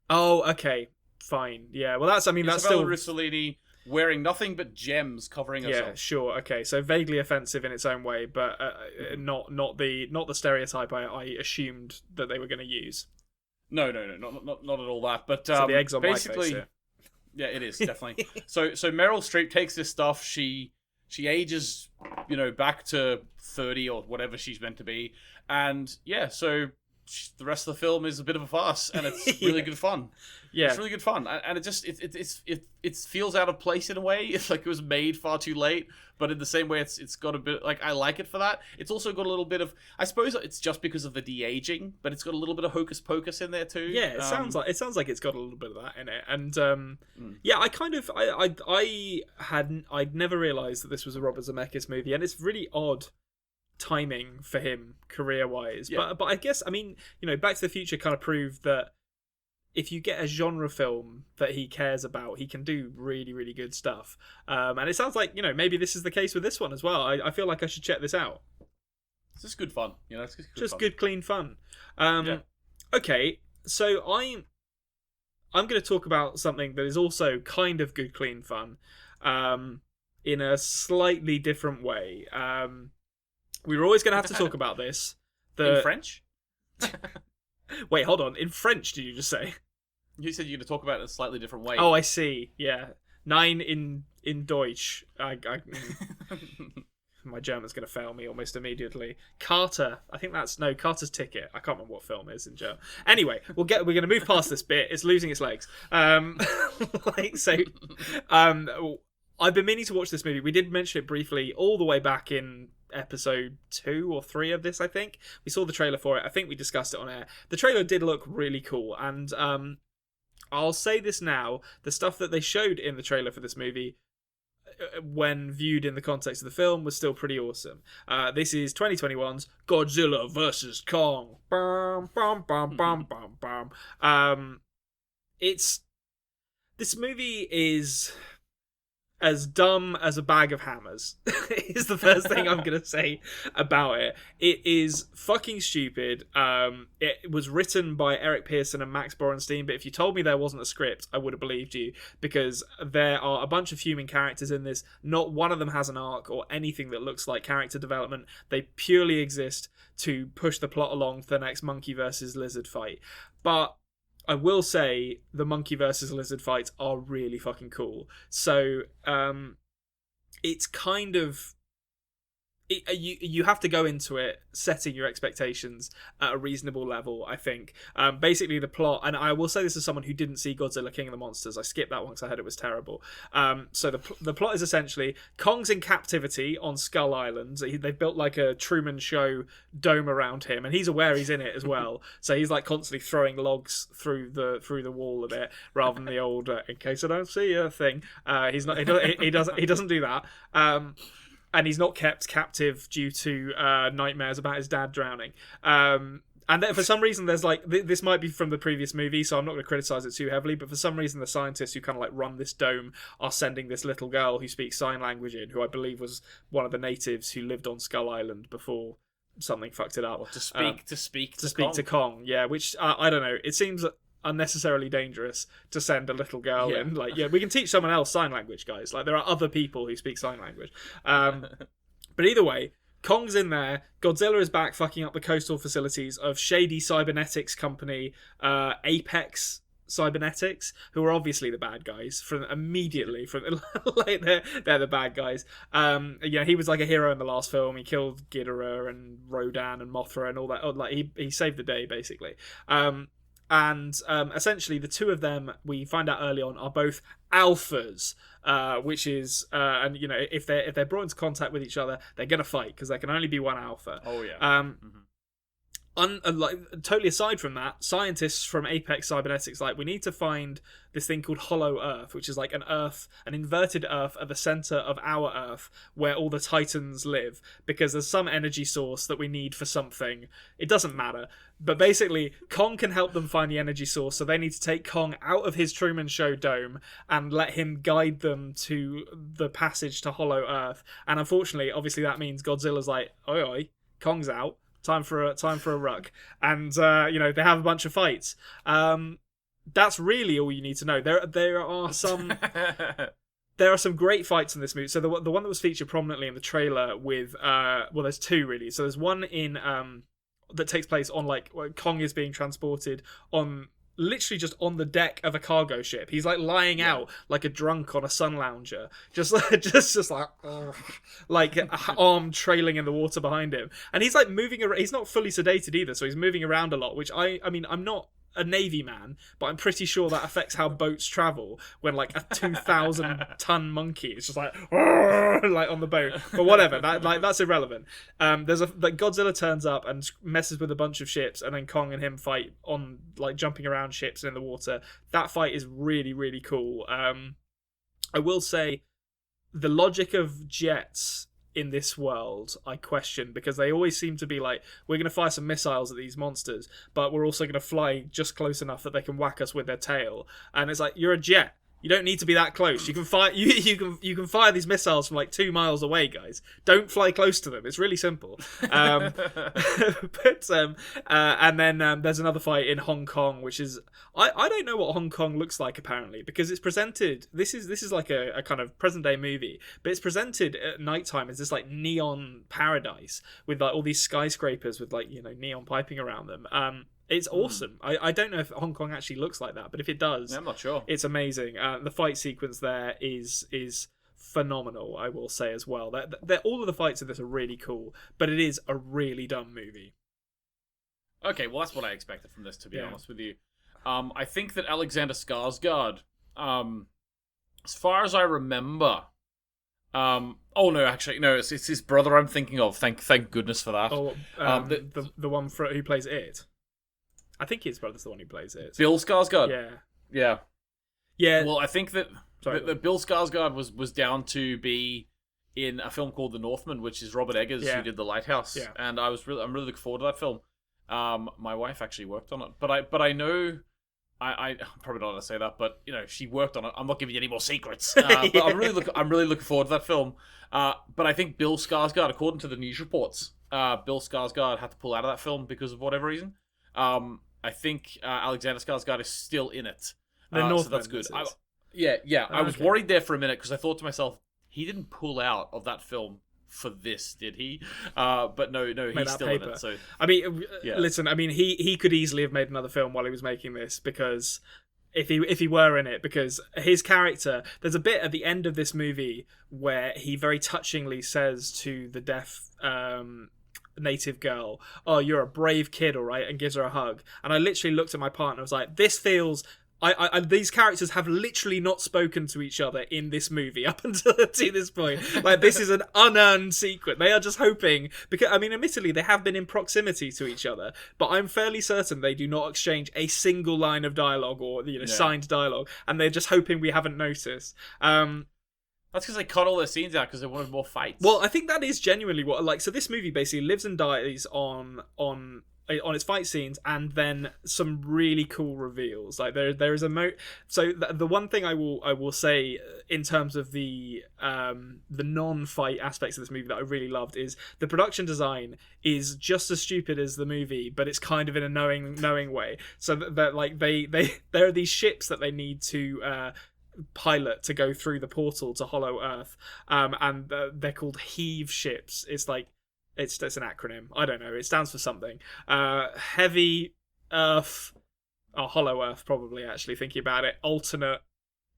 Oh, okay, fine. Yeah, well, that's Isabella still Rossellini wearing nothing but gems covering herself. Yeah, sure. Okay, so vaguely offensive in its own way, but not the stereotype I assumed that they were going to use. No, not at all that. But so the eggs on basically, my face, yeah, it is definitely. So Meryl Streep takes this stuff. She ages, back to 30 or whatever she's meant to be, and yeah, so the rest of the film is a bit of a farce, and it's really good fun. Yeah, it's really good fun, and it feels out of place in a way. It's like it was made far too late, but in the same way, it's got a bit like I like it for that. It's also got a little bit of, I suppose it's just because of the de-aging, but it's got a little bit of hocus pocus in there too. Yeah, it sounds like it's got a little bit of that in it, and yeah, I'd never realized that this was a Robert Zemeckis movie, and it's really odd timing for him career-wise. Yeah. But I guess, I mean, Back to the Future kind of proved that if you get a genre film that he cares about, he can do really, really good stuff. And it sounds like, maybe this is the case with this one as well. I feel like I should check this out. It's just good fun. It's just fun. Good, clean fun. Okay, so I'm going to talk about something that is also kind of good, clean fun in a slightly different way. We were always going to have to talk about this. In French? Wait, hold on. In French, did you just say? You said you're going to talk about it in a slightly different way. Oh, I see. Yeah. 9 in Deutsch. My German's going to fail me almost immediately. Carter. I think Carter's Ticket. I can't remember what film it is in German. Anyway, we're going to move past this bit. It's losing its legs. I've been meaning to watch this movie. We did mention it briefly all the way back in episode 2 or 3 of this, I think. We saw the trailer for it. I think we discussed it on air. The trailer did look really cool, and I'll say this now. The stuff that they showed in the trailer for this movie, when viewed in the context of the film, was still pretty awesome. This is 2021's Godzilla vs. Kong. Bum, bum, bum, bum, bum, bum. This movie is as dumb as a bag of hammers is the first thing I'm going to say about it. It is fucking stupid. It was written by Eric Pearson and Max Borenstein, but if you told me there wasn't a script, I would have believed you, because there are a bunch of human characters in this. Not one of them has an arc or anything that looks like character development. They purely exist to push the plot along for the next monkey versus lizard fight. But I will say the monkey versus lizard fights are really fucking cool. So it's kind of you have to go into it setting your expectations at a reasonable level, I think. Basically, the plot, and I will say this as someone who didn't see Godzilla King of the Monsters. I skipped that one because I heard it was terrible. So the plot is essentially Kong's in captivity on Skull Island. They've built like a Truman Show dome around him, and he's aware he's in it as well. So he's like constantly throwing logs through the wall a bit, rather than the old "in case I don't see you" thing. He's not. He doesn't do that. And he's not kept captive due to nightmares about his dad drowning. And then for some reason, there's like this might be from the previous movie, so I'm not going to criticize it too heavily. But for some reason, the scientists who kind of like run this dome are sending this little girl who speaks sign language in, who I believe was one of the natives who lived on Skull Island before something fucked it up. Well, to speak to Kong. Yeah, which I don't know. It seems unnecessarily dangerous to send a little girl in. Like, yeah, we can teach someone else sign language, guys. Like, there are other people who speak sign language. But either way, Kong's in there. Godzilla is back fucking up the coastal facilities of shady cybernetics company Apex Cybernetics, who are obviously the bad guys from like they're the bad guys. He was like a hero in the last film. He killed Ghidorah and Rodan and Mothra and all that. Like he saved the day basically. Essentially, the two of them, we find out early on, are both alphas, which is, if they're brought into contact with each other, they're gonna fight because there can only be one alpha. Oh yeah. Totally aside from that, scientists from Apex Cybernetics we need to find this thing called Hollow Earth, which is like an inverted Earth at the center of our Earth where all the Titans live, because there's some energy source that we need for something. It doesn't matter, but basically Kong can help them find the energy source, so they need to take Kong out of his Truman Show dome and let him guide them to the passage to Hollow Earth. And unfortunately, obviously that means Godzilla's like, oi oi, Kong's out. Time for a ruck, and they have a bunch of fights. That's really all you need to know. There are some great fights in this movie. So the one that was featured prominently in the trailer with there's two really. So there's one in that takes place on where Kong is being transported on. Literally just on the deck of a cargo ship. He's like lying out like a drunk on a sun lounger, just like arm trailing in the water behind him, and he's like moving around. He's not fully sedated either, so he's moving around a lot. Which I mean, I'm not a Navy man, but I'm pretty sure that affects how boats travel when like a 2,000-ton monkey is just like on the boat. But whatever, that's irrelevant. Godzilla turns up and messes with a bunch of ships, and then Kong and him fight on jumping around ships in the water. That fight is really, really cool. I will say the logic of jets in this world I question, because they always seem to be like, we're going to fire some missiles at these monsters, but we're also going to fly just close enough that they can whack us with their tail. And it's like, you're a jet. You don't need to be that close. You can fire you can fire these missiles from 2 miles away, guys. Don't fly close to them. It's really simple. And then there's another fight in Hong Kong, which is I don't know what Hong Kong looks like apparently, because it's presented. This is like a kind of present day movie, but it's presented at nighttime as this neon paradise with all these skyscrapers with neon piping around them. It's awesome. I don't know if Hong Kong actually looks like that, but if it does, I'm not sure. It's amazing. The fight sequence there is phenomenal, I will say as well. All of the fights in this are really cool, but it is a really dumb movie. Okay, well that's what I expected from this, to be honest with you. I think that Alexander Skarsgård, as far as I remember, it's his brother I'm thinking of. Thank goodness for that. The one who plays it. I think his brother's the one who plays it. Bill Skarsgård. Yeah. Well, I think that Bill Skarsgård was down to be in a film called The Northman, which is Robert Eggers who did The Lighthouse. Yeah. And I'm really looking forward to that film. My wife actually worked on it, but I know I'm probably not going to say that, but she worked on it. I'm not giving you any more secrets. But I'm really looking forward to that film. But I think Bill Skarsgård, according to the news reports, Bill Skarsgård had to pull out of that film because of whatever reason. I think Alexander Skarsgård is still in it. So that's good. I was worried there for a minute because I thought to myself, he didn't pull out of that film for this, did he? But no, he's still in it. So I mean, listen, I mean, he could easily have made another film while he was making this, because if he were in it, because his character, there's a bit at the end of this movie where he very touchingly says to the deaf native girl, "Oh, you're a brave kid, all right," and gives her a hug. And I literally looked at my partner and was like, this feels... these characters have literally not spoken to each other in this movie up until to this point. Like, this is an unearned secret. They are just hoping, because I mean, admittedly, they have been in proximity to each other, but I'm fairly certain they do not exchange a single line of dialogue or signed dialogue, and they're just hoping we haven't noticed. That's because they cut all their scenes out because they wanted more fights. Well, I think that is genuinely what, like, so this movie basically lives and dies on its fight scenes, and then some really cool reveals. Like there is so the one thing I will say in terms of the non-fight aspects of this movie that I really loved is the production design is just as stupid as the movie, but it's kind of in a knowing way. So that like there are these ships that they need to pilot to go through the portal to Hollow Earth, and they're called heave ships. It's like it's an acronym. I don't know. It stands for something. Heavy Earth, or Hollow Earth, probably. Actually, thinking about it, alternate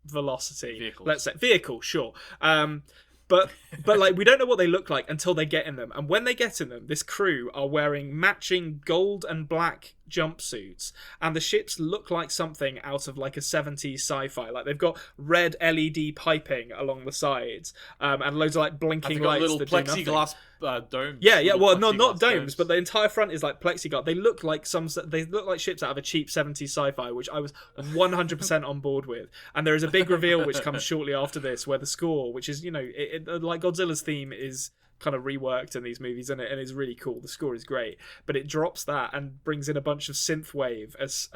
velocity. Vehicles. Let's say vehicle, sure. But like we don't know what they look like until they get in them. And when they get in them, this crew are wearing matching gold and black jumpsuits, and the ships look like something out of like a 70s sci-fi. Like they've got red LED piping along the sides, and loads of like blinking lights. Little that plexiglass domes. Yeah. Well, not domes, but the entire front is like plexiglass. They look like ships out of a cheap 70s sci-fi, which I was 100% on board with. And there is a big reveal which comes shortly after this, where the score, which is like Godzilla's theme, is kind of reworked in these movies, and it's really cool. The score is great, but it drops that and brings in a bunch of synthwave as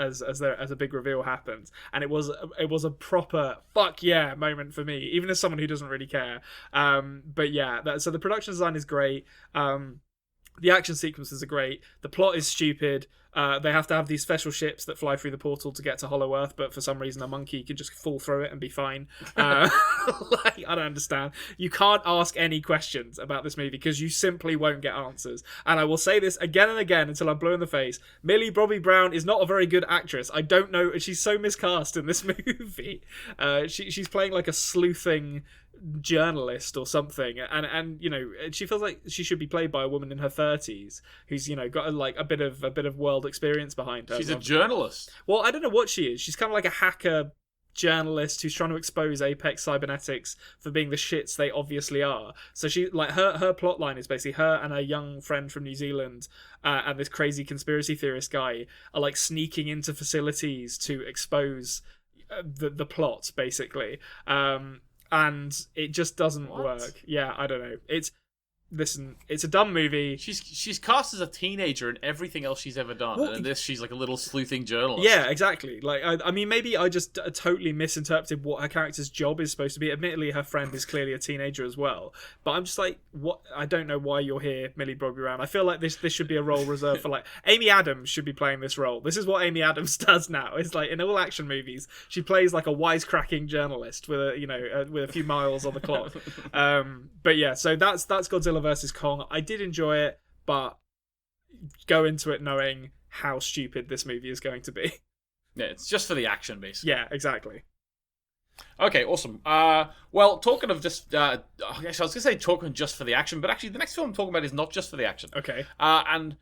a big reveal happens, and it was a proper fuck yeah moment for me, even as someone who doesn't really care. But yeah, so the production design is great. The action sequences are great. The plot is stupid. They have to have these special ships that fly through the portal to get to Hollow Earth, but for some reason a monkey can just fall through it and be fine. I don't understand. You can't ask any questions about this movie because you simply won't get answers. And I will say this again and again until I'm blue in the face. Millie Bobby Brown is not a very good actress. I don't know. She's so miscast in this movie. She's playing like a sleuthing journalist or something, and she feels like she should be played by a woman in her 30s who's got a bit of world experience behind her. She's a journalist. Well, I don't know what she is. She's kind of like a hacker journalist who's trying to expose Apex Cybernetics for being the shits they obviously are. So she, like, her plot line is basically her and her young friend from New Zealand and this crazy conspiracy theorist guy are like sneaking into facilities to expose the plot, basically. And it just doesn't work. Yeah, I don't know. It's a dumb movie. She's cast as a teenager in everything else she's ever done, and in this she's like a little sleuthing journalist. Yeah, exactly. Like I mean, maybe I just totally misinterpreted what her character's job is supposed to be. Admittedly, her friend is clearly a teenager as well, but I'm just like, what? I don't know why you're here, Millie Bobby Brown. I feel like this should be a role reserved for like Amy Adams should be playing this role. This is what Amy Adams does now. It's like in all action movies, she plays like a wisecracking journalist with a few miles on the clock. But yeah, so that's Godzilla versus Kong. I did enjoy it, but go into it knowing how stupid this movie is going to be. Yeah, it's just for the action, basically. Yeah, exactly. Okay, awesome. Well, talking of just... actually, I was going to say talking just for the action, but actually the next film I'm talking about is not just for the action. Okay. And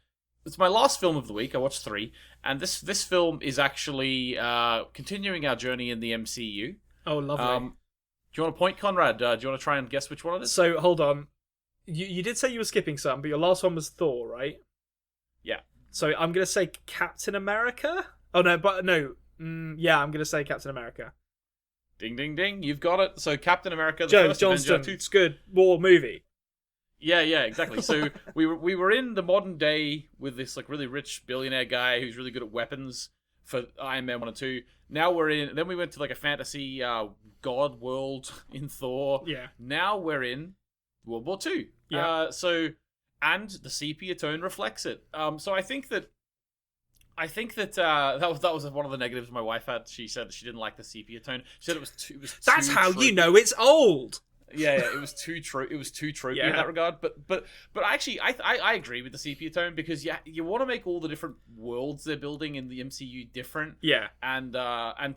it's my last film of the week. I watched 3, and this film is actually continuing our journey in the MCU. Oh, lovely. Do you want to point, Conrad? Do you want to try and guess which one it is? So, hold on. You did say you were skipping some, but your last one was Thor, right? Yeah. So I'm going to say Captain America? Oh, no, but no. Yeah, I'm going to say Captain America. Ding, ding, ding. You've got it. So Captain America, the Joe first Johnston, Avenger. it's good. War movie. Yeah, exactly. So we were in the modern day with this like really rich billionaire guy who's really good at weapons for Iron Man 1 and 2. Now then we went to like a fantasy god world in Thor. Yeah. Now we're in World War II. Yeah. And the sepia tone reflects it. So I think that that was one of the negatives my wife had. She said she didn't like the sepia tone. She said it was too. That's how you know it's old. Yeah, it was too true. It was too tropey in that regard. But actually, I agree with the sepia tone, because you want to make all the different worlds they're building in the MCU different. Yeah, and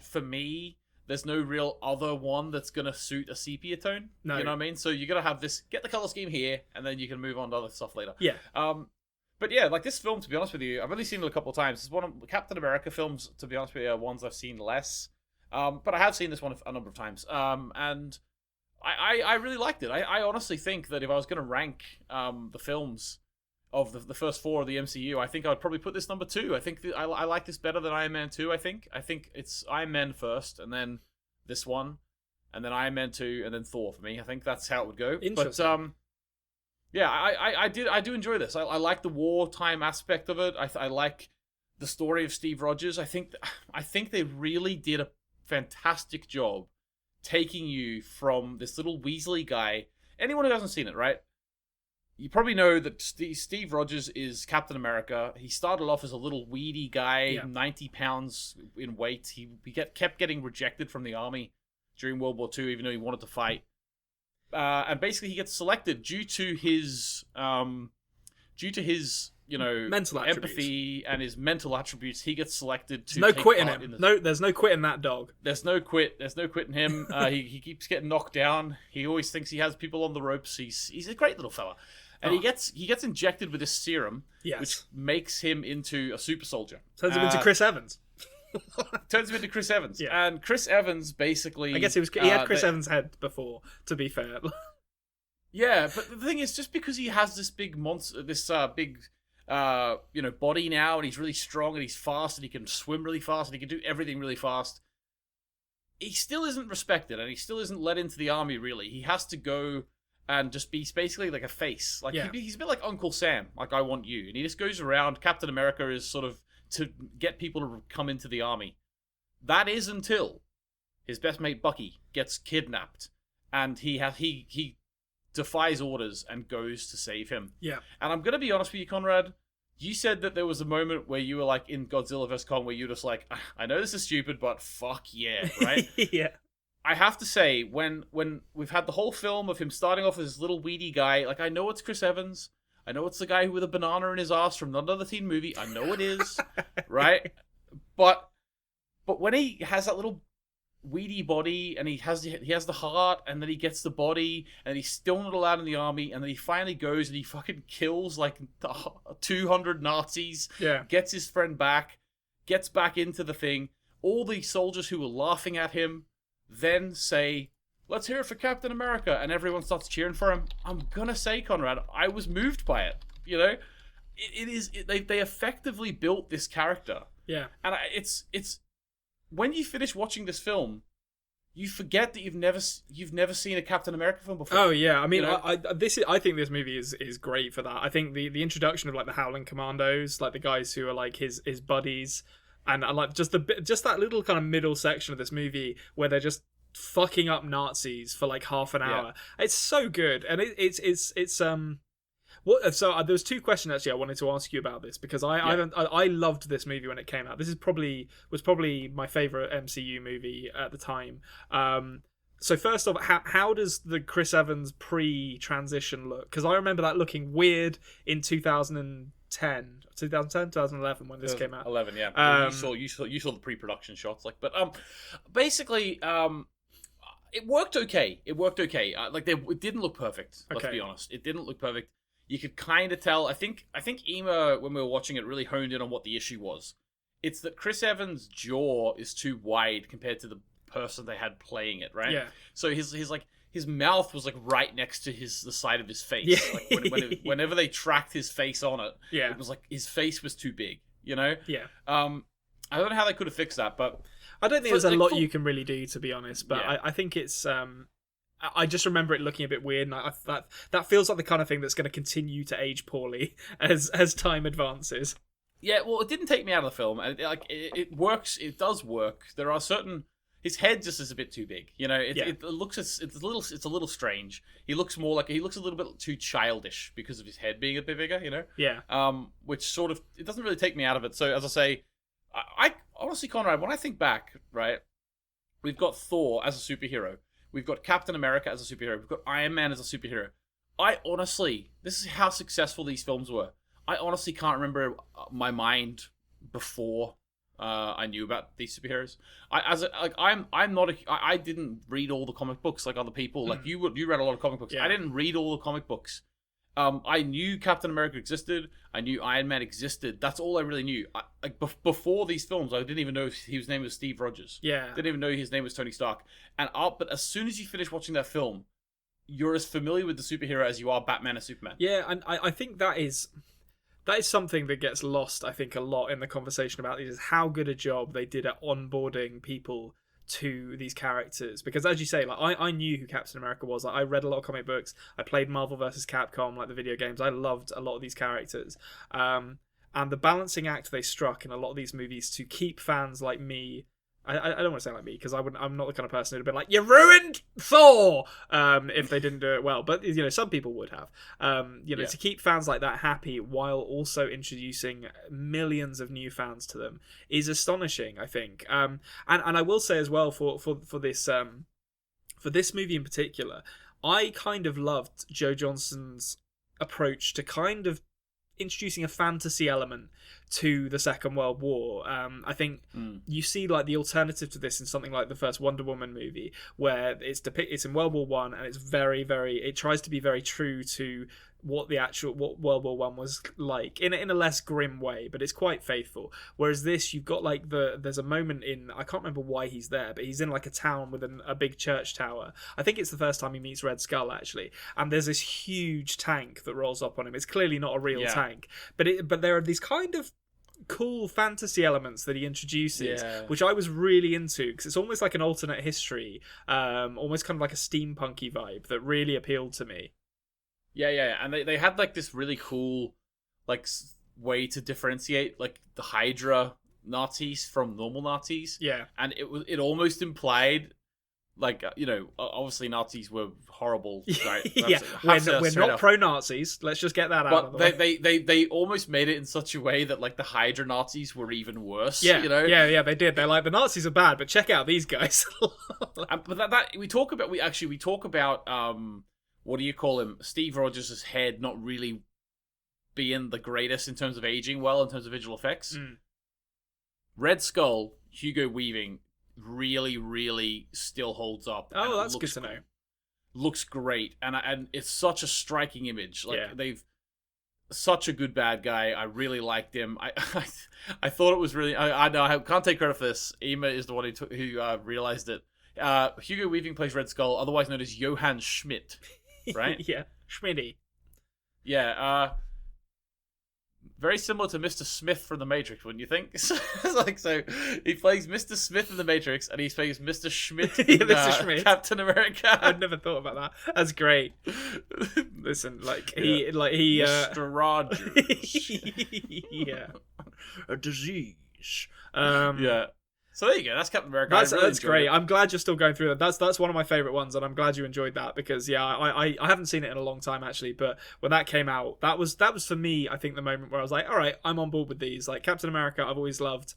for me, there's no real other one that's gonna suit a sepia tone. No. You know what I mean? So you gotta have this, get the color scheme here, and then you can move on to other stuff later. Yeah. But yeah, like this film, to be honest with you, I've only seen it a couple of times. It's one of Captain America films, to be honest with you, ones I've seen less. But I have seen this one a number of times. And I really liked it. I honestly think that if I was going to rank the films of the first 4 of the MCU, I think I would probably put this number 2. I think I like this better than Iron Man 2, I think. I think it's Iron Man first, and then this one, and then Iron Man 2, and then Thor for me. I think that's how it would go. Interesting. But yeah, I do enjoy this. I like the wartime aspect of it. I like the story of Steve Rogers. I think they really did a fantastic job taking you from this little Weasley guy. Anyone who hasn't seen it, right? You probably know that Steve Rogers is Captain America. He started off as a little weedy guy, 90 pounds in weight. He kept getting rejected from the army during World War II, even though he wanted to fight. And basically, he gets selected due to his mental empathy and his mental attributes. He gets selected to there's no quitting that dog. There's no quitting him. He keeps getting knocked down. He always thinks he has people on the ropes. He's a great little fella, and he gets injected with this serum, which makes him into a super soldier. Turns him into Chris Evans. Turns him into Chris Evans. Yeah. And Chris Evans basically... I guess he had Chris Evans' head before, to be fair. Yeah, but the thing is, just because he has this big monster, this big body now, and he's really strong, and he's fast, and he can swim really fast, and he can do everything really fast, he still isn't respected, and he still isn't let into the army, really. He has to go and just be basically like a face. Like he's a bit like Uncle Sam, like I Want You. And he just goes around. Captain America is sort of to get people to come into the army. That is until his best mate Bucky gets kidnapped, and he defies orders and goes to save him. Yeah. And I'm gonna be honest with you, Conrad. You said that there was a moment where you were like in Godzilla vs Kong where you were just like, I know this is stupid, but fuck yeah, right? Yeah. I have to say, when we've had the whole film of him starting off as this little weedy guy, like I know it's Chris Evans. I know it's the guy with a banana in his ass from another teen movie. I know it is, right? But when he has that little weedy body, and he has the heart, and then he gets the body, and he's still not allowed in the army, and then he finally goes and he fucking kills like 200 Nazis, gets his friend back, gets back into the thing. All the soldiers who were laughing at him then say, let's hear it for Captain America, and everyone starts cheering for him. I'm gonna say, Conrad, I was moved by it. You know, they effectively built this character. Yeah, and it's when you finish watching this film, you forget that you've never seen a Captain America film before. Oh yeah, I mean, I think this movie is great for that. I think the introduction of like the Howling Commandos, like the guys who are like his buddies, and I like just that little kind of middle section of this movie where they're just fucking up Nazis for like half an hour. Yeah. It's so good, and it's what. So there was 2 questions actually I wanted to ask you about this, because I loved this movie when it came out. This was probably my favorite MCU movie at the time. So first off, how does the Chris Evans pre-transition look? Because I remember that looking weird in 2011 when this came out. 11, yeah. You saw the pre-production shots, like, but basically, it worked okay. It didn't look perfect. Let's be honest. It didn't look perfect. You could kind of tell. I think Ema, when we were watching it, really honed in on what the issue was. It's that Chris Evans' jaw is too wide compared to the person they had playing it, right? Yeah. So his mouth was like right next to the side of his face. Yeah. Like whenever they tracked his face on it, it was like his face was too big. You know? Yeah. I don't know how they could have fixed that, but I don't think there's a lot you can really do, to be honest. But I think it's. I just remember it looking a bit weird, and that feels like the kind of thing that's going to continue to age poorly as time advances. Yeah, well, it didn't take me out of the film. It works. It does work. There are certain. His head just is a bit too big. You know, it looks. It's a little strange. He looks a little bit too childish because of his head being a bit bigger. You know. Yeah. Which sort of it doesn't really take me out of it. So as I say, I honestly, Conrad, when I think back, right, we've got Thor as a superhero. We've got Captain America as a superhero. We've got Iron Man as a superhero. I honestly, this is how successful these films were. I honestly can't remember my mind before I knew about these superheroes. I didn't read all the comic books like other people. Like you read a lot of comic books. Yeah. I didn't read all the comic books. I knew Captain America existed. I knew Iron Man existed. That's all I really knew. Before these films, I didn't even know his name was Steve Rogers. Yeah. Didn't even know his name was Tony Stark. But as soon as you finish watching that film, you're as familiar with the superhero as you are Batman and Superman. Yeah, and I think that is something that gets lost, I think, a lot in the conversation about these, is how good a job they did at onboarding people to these characters. Because as you say, like I knew who Captain America was. Like, I read a lot of comic books. I played Marvel vs. Capcom, like the video games. I loved a lot of these characters. And the balancing act they struck in a lot of these movies to keep fans like me, I don't want to say like me, because I'm not the kind of person who'd have been like, you ruined Thor, if they didn't do it well. But, you know, some people would have. To keep fans like that happy while also introducing millions of new fans to them is astonishing, I think. And I will say as well, for this movie in particular, I kind of loved Joe Johnston's approach to kind of introducing a fantasy element to the Second World War. I think you see like the alternative to this in something like the first Wonder Woman movie, where it's in World War One, and it's very, very, it tries to be very true to what World War One was like in a less grim way, but it's quite faithful. Whereas this, you've got like there's a moment in, I can't remember why he's there, but he's in like a town with a big church tower. I think it's the first time he meets Red Skull, actually, and there's this huge tank that rolls up on him. It's clearly not a real tank, but there are these kind of cool fantasy elements that he introduces, which I was really into, because it's almost like an alternate history, almost kind of like a steampunky vibe that really appealed to me. Yeah, and they had like this really cool like way to differentiate like the Hydra Nazis from normal Nazis. Yeah, and it almost implied like obviously Nazis were horrible. Right? Yeah, we're not pro Nazis. Let's just get that out. But they almost made it in such a way that like the Hydra Nazis were even worse. Yeah, yeah, they did. They're like, the Nazis are bad, but check out these guys. But that we talk about what do you call him? Steve Rogers' head not really being the greatest in terms of aging well, in terms of visual effects. Red Skull, Hugo Weaving, really, really still holds up. Oh, that's good to know. Looks great, and it's such a striking image. Like they've such a good bad guy. I really liked him. I thought it was really. I know I can't take credit for this. Ema is the one who realized it. Hugo Weaving plays Red Skull, otherwise known as Johann Schmidt. Right? Yeah, Schmitty. Yeah, very similar to Mr. Smith from The Matrix, wouldn't you think? So he plays Mr. Smith in The Matrix, and he plays Mr. Schmidt in Mr. Schmidt. Captain America. I'd never thought about that. That's great. Listen, he Mr. Rogers. Yeah, a disease. Yeah. So there you go. That's Captain America. That's great. I'm glad you're still going through that. That's one of my favorite ones, and I'm glad you enjoyed that, because I haven't seen it in a long time actually. But when that came out, that was for me, I think, the moment where I was like, all right, I'm on board with these. Like Captain America, I've always loved,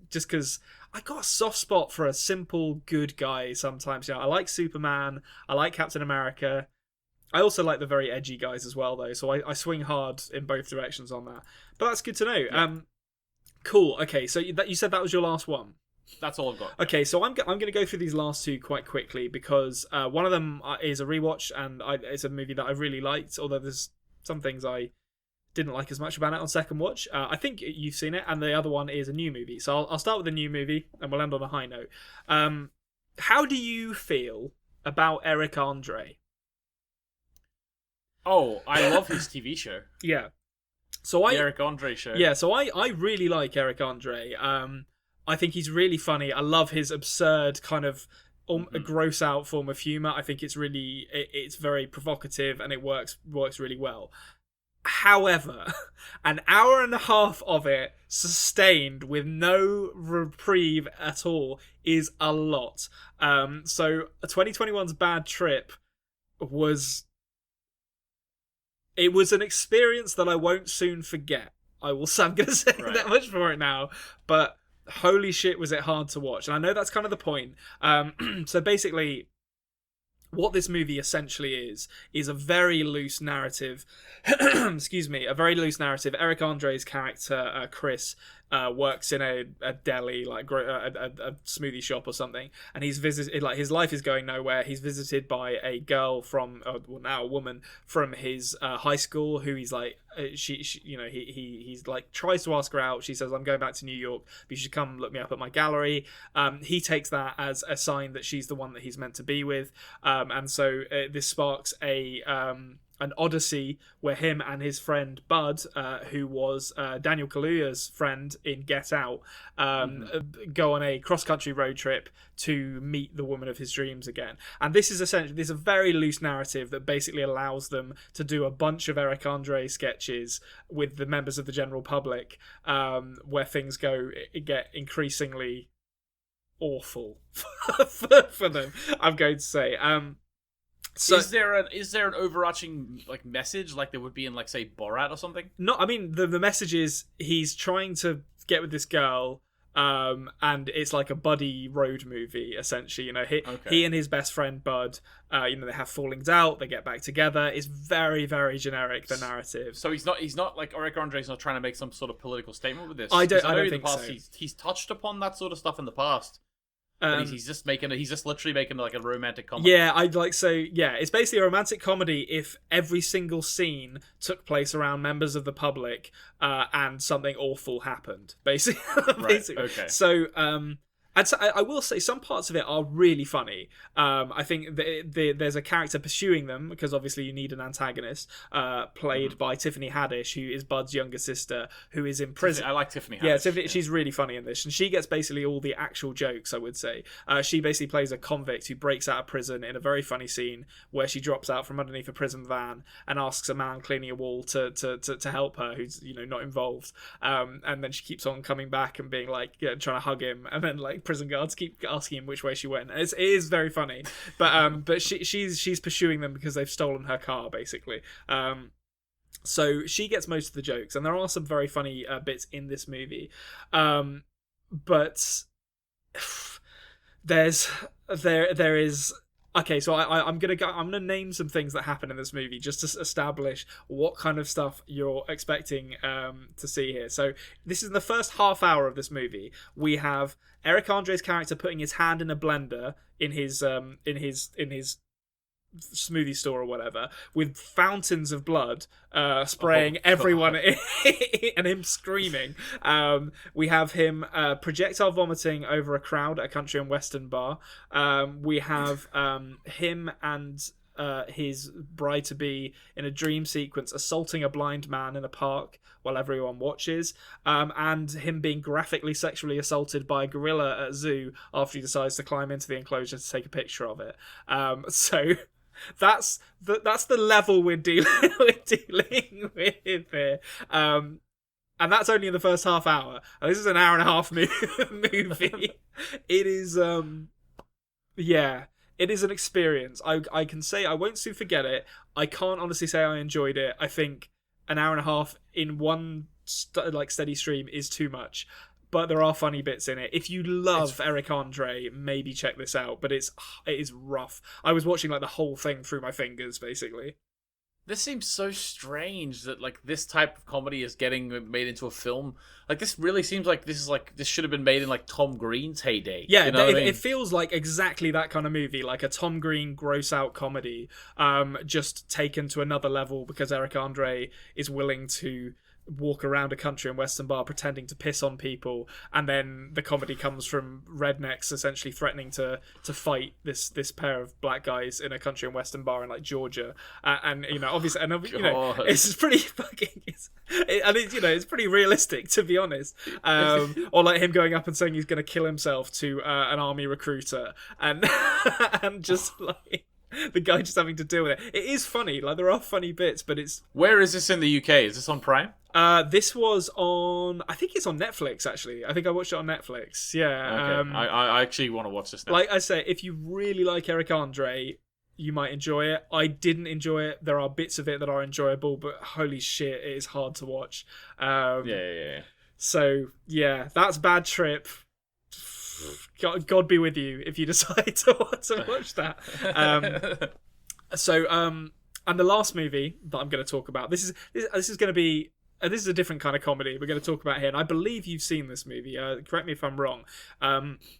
just because I got a soft spot for a simple good guy. Sometimes, I like Superman, I like Captain America. I also like the very edgy guys as well, though. So I swing hard in both directions on that. But that's good to know. Yeah. Cool. Okay, so you said that was your last one. That's all I've got. Okay, so I'm going to go through these last two quite quickly, because one of them is a rewatch, and it's a movie that I really liked, although there's some things I didn't like as much about it on second watch. I think you've seen it, and the other one is a new movie. So I'll start with the new movie, and we'll end on a high note. How do you feel about Eric Andre? Oh, I love his TV show. Yeah. The Eric Andre show. Yeah, so I really like Eric Andre. I think he's really funny. I love his absurd kind of gross out form of humor. I think it's very provocative, and it works really well. However, an hour and a half of it sustained with no reprieve at all is a lot. So 2021's Bad Trip was an experience that I won't soon forget. I'm going to say that much for it now. But holy shit, was it hard to watch. And I know that's kind of the point. So basically, what this movie essentially is a very loose narrative. Excuse me, a very loose narrative. Eric Andre's character, Chris, works in a deli, like a smoothie shop or something, and he's visited, like, his life is going nowhere. He's visited by a girl from, well, now a woman from his high school, who he's like, she you know, he's like, tries to ask her out. She says, I'm going back to New York, but you should come look me up at my gallery. He takes that as a sign that she's the one that he's meant to be with, and so this sparks an odyssey where him and his friend Bud, who was Daniel Kaluuya's friend in Get Out, go on a cross-country road trip to meet the woman of his dreams again. And this is a very loose narrative that basically allows them to do a bunch of Eric Andre sketches with the members of the general public, where things get increasingly awful for them, I'm going to say. So, is there an overarching, like, message like there would be in, like, say, Borat or something? No, I mean the message is he's trying to get with this girl, and it's like a buddy road movie essentially. You know, he and his best friend Bud, you know, they have fallings out, they get back together. It's very, very generic, the narrative. So he's not like Eric Andre's not trying to make some sort of political statement with this. I don't think so. He's touched upon that sort of stuff in the past. He's just literally making like a romantic comedy. Yeah, it's basically a romantic comedy if every single scene took place around members of the public, and something awful happened, basically. Right, okay. So, I will say some parts of it are really funny. I think there's a character pursuing them, because obviously you need an antagonist, played by Tiffany Haddish, who is Bud's younger sister, who is in prison. I like Tiffany Haddish. Yeah, Tiffany, she's really funny in this, and she gets basically all the actual jokes, I would say. She basically plays a convict who breaks out of prison in a very funny scene where she drops out from underneath a prison van and asks a man cleaning a wall to help her, who's, you know, not involved. And then she keeps on coming back and being like, trying to hug him, and then like prison guards keep asking him which way she went. It is very funny, but she's pursuing them because they've stolen her car, basically. So she gets most of the jokes, and there are some very funny bits in this movie, but there is. Okay, so I'm gonna name some things that happen in this movie just to establish what kind of stuff you're expecting to see here. So this is the first half hour of this movie. We have Eric Andre's character putting his hand in a blender in his smoothie store or whatever, with fountains of blood spraying everyone and him screaming. We have him projectile vomiting over a crowd at a country and western bar. We have him and his bride-to-be in a dream sequence assaulting a blind man in a park while everyone watches, and him being graphically sexually assaulted by a gorilla at a zoo after he decides to climb into the enclosure to take a picture of it. So that's the level we're dealing with here. And that's only in the first half hour. And this is an hour and a half movie. It is it is an experience. I can say I won't soon forget it. I can't honestly say I enjoyed it. I think an hour and a half in one steady stream is too much. But there are funny bits in it. If you love Eric Andre, maybe check this out. But it is rough. I was watching like the whole thing through my fingers, basically. This seems so strange that like this type of comedy is getting made into a film. Like this really seems like this should have been made in like Tom Green's heyday. Yeah, you know what I mean? It feels like exactly that kind of movie, like a Tom Green gross out comedy, just taken to another level because Eric Andre is willing to walk around a country and western bar pretending to piss on people, and then the comedy comes from rednecks essentially threatening to fight this pair of black guys in a country and western bar in like Georgia, and you know obviously, and you know it's pretty fucking it's pretty realistic, to be honest. Or like him going up and saying he's going to kill himself to an army recruiter, and and just like the guy just having to deal with it. It is funny, like there are funny bits, but it's... Where is this in the UK? Is this on Prime? This was on... I think it's on Netflix, actually. I think I watched it on Netflix, yeah. Okay. I actually want to watch this now. Like I say, if you really like Eric Andre, you might enjoy it. I didn't enjoy it. There are bits of it that are enjoyable, but holy shit, it is hard to watch. Yeah. So, yeah, that's Bad Trip. God be with you if you decide to watch that. And the last movie that I'm going to talk about, this is going to be. This is a different kind of comedy we're going to talk about here, and I believe you've seen this movie. Correct me if I'm wrong.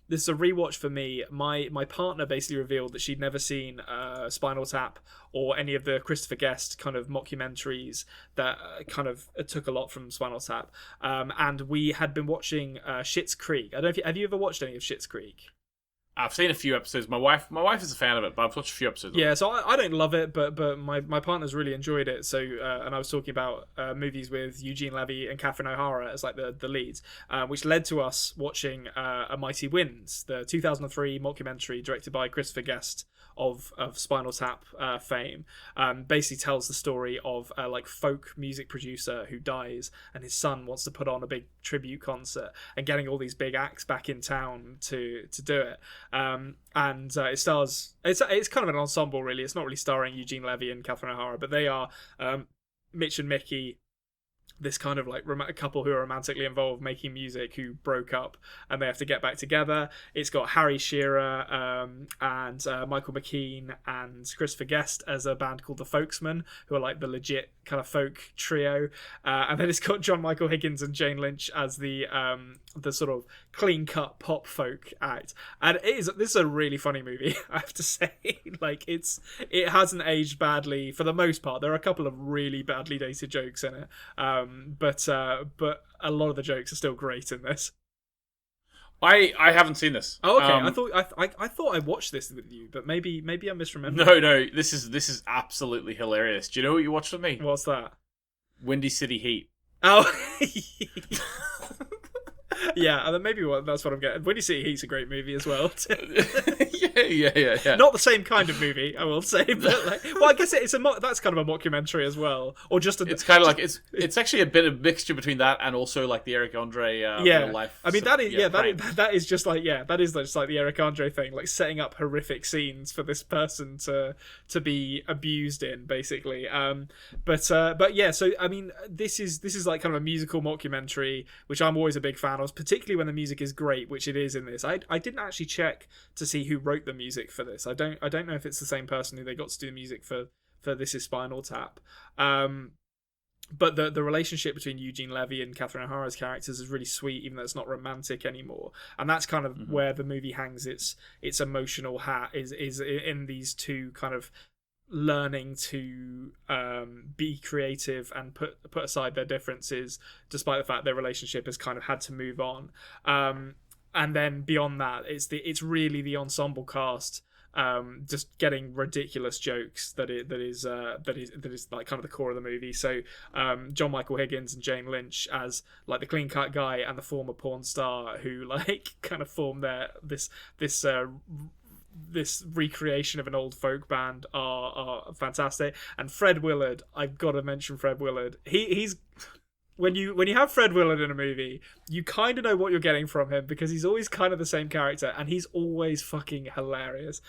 This is a rewatch for me. My partner basically revealed that she'd never seen Spinal Tap or any of the Christopher Guest kind of mockumentaries that kind of took a lot from Spinal Tap. And we had been watching Schitt's Creek. I don't know if have you ever watched any of Schitt's Creek? I've seen a few episodes. My wife is a fan of it, but I've watched a few episodes. Yeah, so I don't love it, but my partner's really enjoyed it. So and I was talking about movies with Eugene Levy and Catherine O'Hara as like the leads, which led to us watching A Mighty Wind, the 2003 mockumentary directed by Christopher Guest of Spinal Tap fame. Basically tells the story of a like folk music producer who dies, and his son wants to put on a big tribute concert and getting all these big acts back in town to do it. It stars. It's kind of an ensemble, really. It's not really starring Eugene Levy and Catherine O'Hara, but they are Mitch and Mickey, this kind of like a couple who are romantically involved making music who broke up and they have to get back together. It's got Harry Shearer and Michael McKean and Christopher Guest as a band called the Folksmen, who are like the legit kind of folk trio, and then it's got John Michael Higgins and Jane Lynch as the sort of clean cut pop folk act. And this is a really funny movie, I have to say. Like it hasn't aged badly for the most part. There are a couple of really badly dated jokes in it, but a lot of the jokes are still great in this. I haven't seen this. Oh, okay. I thought I watched this with you, but maybe I'm misremembering. No. This is absolutely hilarious. Do you know what you watched with me? What's that? Windy City Heat. Oh. Yeah, and then maybe that's what I'm getting. Windy City Heat's a great movie as well. yeah. Not the same kind of movie, I will say, but like, well, I guess that's kind of a mockumentary as well, or just it's kind of like it's actually a bit of mixture between that and also like the Eric Andre real life. I mean that is just like the Eric Andre thing, like setting up horrific scenes for this person to be abused in, basically. But yeah, so I mean this is like kind of a musical mockumentary, which I'm always a big fan of, particularly when the music is great, which it is in this. I didn't actually check to see who wrote the music for this. I don't know if it's the same person who they got to do the music for This Is Spinal Tap. But the relationship between Eugene Levy and Catherine O'Hara's characters is really sweet, even though it's not romantic anymore. And that's kind of where the movie hangs its emotional hat, is in these two kind of learning to be creative and put aside their differences, despite the fact their relationship has kind of had to move on. And then beyond that, it's really the ensemble cast just getting ridiculous jokes that is like kind of the core of the movie. So John Michael Higgins and Jane Lynch as like the clean cut guy and the former porn star who like kind of form this recreation of an old folk band are fantastic. And Fred Willard, I've got to mention Fred Willard. He's when you have Fred Willard in a movie, you kind of know what you're getting from him, because he's always kind of the same character and he's always fucking hilarious.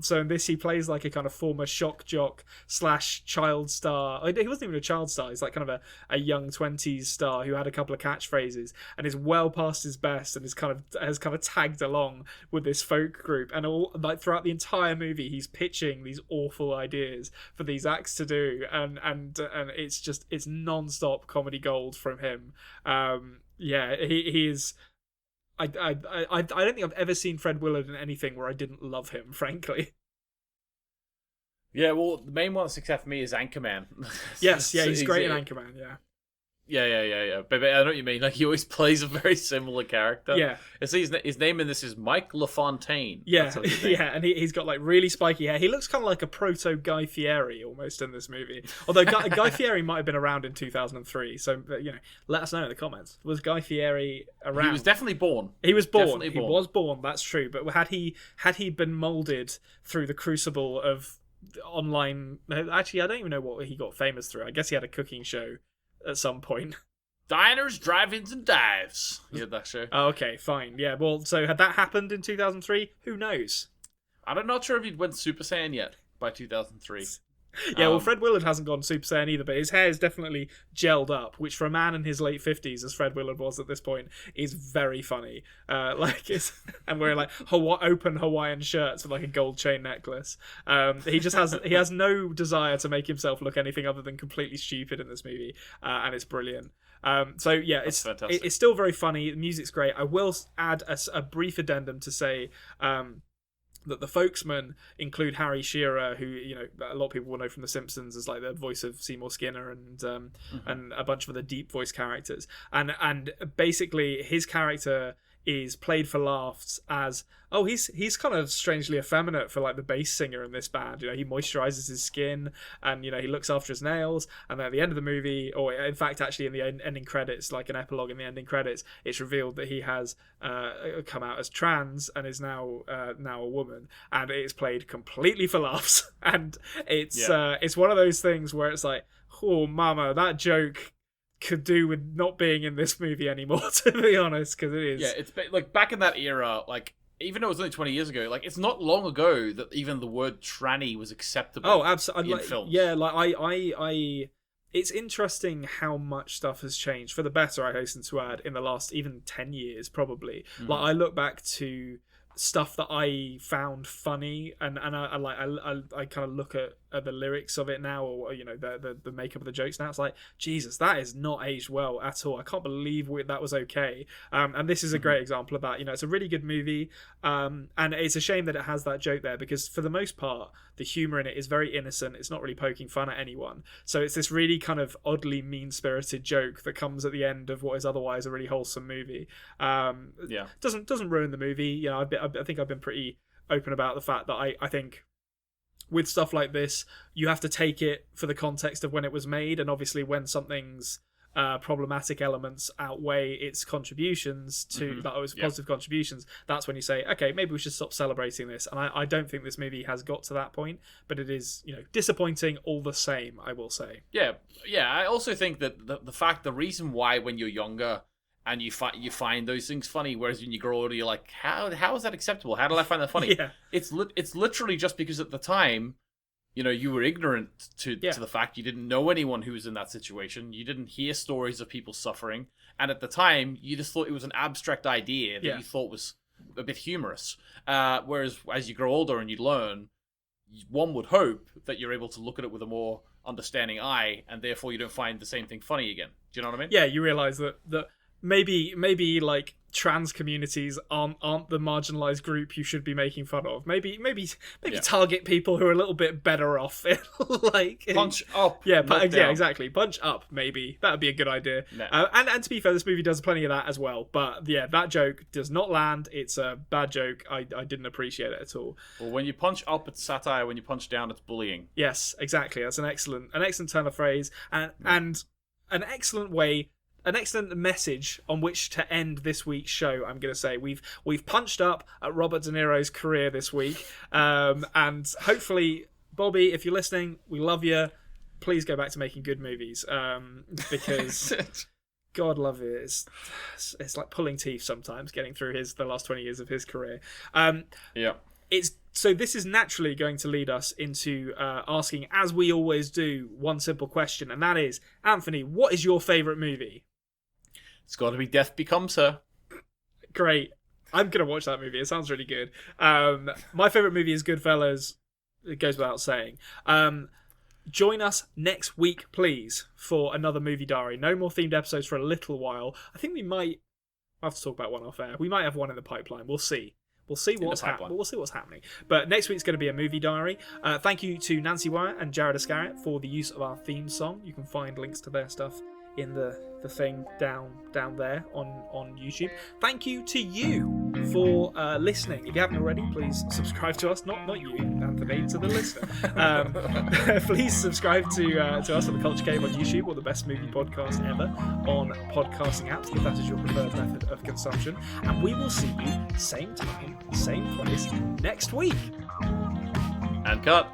So in this, he plays like a kind of former shock jock / child star. He wasn't even a child star. He's like kind of a young 20s star who had a couple of catchphrases and is well past his best and has kind of tagged along with this folk group. And all like throughout the entire movie, he's pitching these awful ideas for these acts to do, and it's non-stop comedy gold from him. Yeah, he is. I don't think I've ever seen Fred Willard in anything where I didn't love him, frankly. Yeah, well, the main one that sticks out for me is Anchorman. Yes, yeah, he's great in Anchorman, yeah. Yeah. But I know what you mean. Like, he always plays a very similar character. Yeah. His name in this is Mike LaFontaine. Yeah, yeah, and he's got like really spiky hair. He looks kind of like a proto Guy Fieri almost in this movie. Although Guy Fieri might have been around in 2003, so let us know in the comments. Was Guy Fieri around? He was definitely born. He was born. He was born. That's true. But had he been molded through the crucible of online? Actually, I don't even know what he got famous through. I guess he had a cooking show at some point. Diners, drive-ins, and dives. Yeah, that show. Oh, okay, fine. Yeah, well, so had that happened in 2003? Who knows? I'm not sure if he'd went Super Saiyan yet by 2003. Yeah, well, Fred Willard hasn't gone Super Saiyan either, but his hair is definitely gelled up, which for a man in his late 50s, as Fred Willard was at this point, is very funny. And wearing like open Hawaiian shirts with like a gold chain necklace. He has no desire to make himself look anything other than completely stupid in this movie, and it's brilliant. So yeah, it's still very funny. The music's great. I will add a brief addendum to say that the folksmen include Harry Shearer, who a lot of people will know from The Simpsons as like the voice of Seymour Skinner and a bunch of other deep voice characters, and basically his character is played for laughs as he's kind of strangely effeminate for like the bass singer in this band. He moisturizes his skin and he looks after his nails, and then at the end of the movie, or in fact actually in the ending credits, like an epilogue in the ending credits, it's revealed that he has come out as trans and is now a woman, and it's played completely for laughs. And it's one of those things where it's like, oh mama, that joke could do with not being in this movie anymore, to be honest, because it is. Yeah, it's like back in that era, like even though it was only 20 years ago, like it's not long ago that even the word tranny was acceptable. Oh, absolutely. In films. Yeah, like I it's interesting how much stuff has changed for the better, I hasten to add, in the last even 10 years probably. Mm-hmm. Like I look back to stuff that I found funny, and I kind of look at the lyrics of it now, or the makeup of the jokes now. It's like, Jesus, that is not aged well at all. I can't believe that was okay. And this is a great example of that. It's a really good movie, and it's a shame that it has that joke there, because for the most part the humor in it is very innocent. It's not really poking fun at anyone, so it's this really kind of oddly mean-spirited joke that comes at the end of what is otherwise a really wholesome movie. Doesn't ruin the movie. I think I've been pretty open about the fact that I think with stuff like this, you have to take it for the context of when it was made, and obviously when something's problematic elements outweigh its contributions to positive contributions, that's when you say, okay, maybe we should stop celebrating this. And I don't think this movie has got to that point, but it is disappointing all the same, I will say. Yeah I also think that the reason why when you're younger and you find those things funny, whereas when you grow older, you're like, how is that acceptable? How did I find that funny? Yeah. It's literally just because at the time, you were ignorant to the fact you didn't know anyone who was in that situation. You didn't hear stories of people suffering, and at the time, you just thought it was an abstract idea that you thought was a bit humorous. Whereas as you grow older and you learn, one would hope that you're able to look at it with a more understanding eye, and therefore you don't find the same thing funny again. Do you know what I mean? Yeah, you realise that maybe like trans communities aren't the marginalized group you should be making fun of. Maybe target people who are a little bit better off. Like punch up. Yeah, exactly. Punch up. Maybe that would be a good idea. No. And to be fair, this movie does plenty of that as well. But yeah, that joke does not land. It's a bad joke. I didn't appreciate it at all. Well, when you punch up, it's satire. When you punch down, it's bullying. Yes, exactly. That's an excellent turn of phrase, and an excellent message on which to end this week's show. I'm going to say we've punched up at Robert De Niro's career this week, and hopefully, Bobby, if you're listening, we love you. Please go back to making good movies, because God love it. It's like pulling teeth sometimes getting through the last 20 years of his career. So this is naturally going to lead us into asking, as we always do, one simple question, and that is, Anthony, what is your favourite movie? It's got to be Death Becomes Her. Great. I'm going to watch that movie. It sounds really good. My favourite movie is Goodfellas. It goes without saying. Join us next week, please, for another movie diary. No more themed episodes for a little while. I think we might have to talk about one off air. We might have one in the pipeline. We'll see. We'll see what's happening. But next week's going to be a movie diary. Thank you to Nancy Wyatt and Jared Iscariot for the use of our theme song. You can find links to their stuff in the thing down there on YouTube. Thank you to you for listening. If you haven't already, please subscribe to us. Not you, Anthony, to the listener. Please subscribe to us at The Culture Cave on YouTube, or the best movie podcast ever on podcasting apps, if that is your preferred method of consumption. And we will see you same time, same place next week. And cut.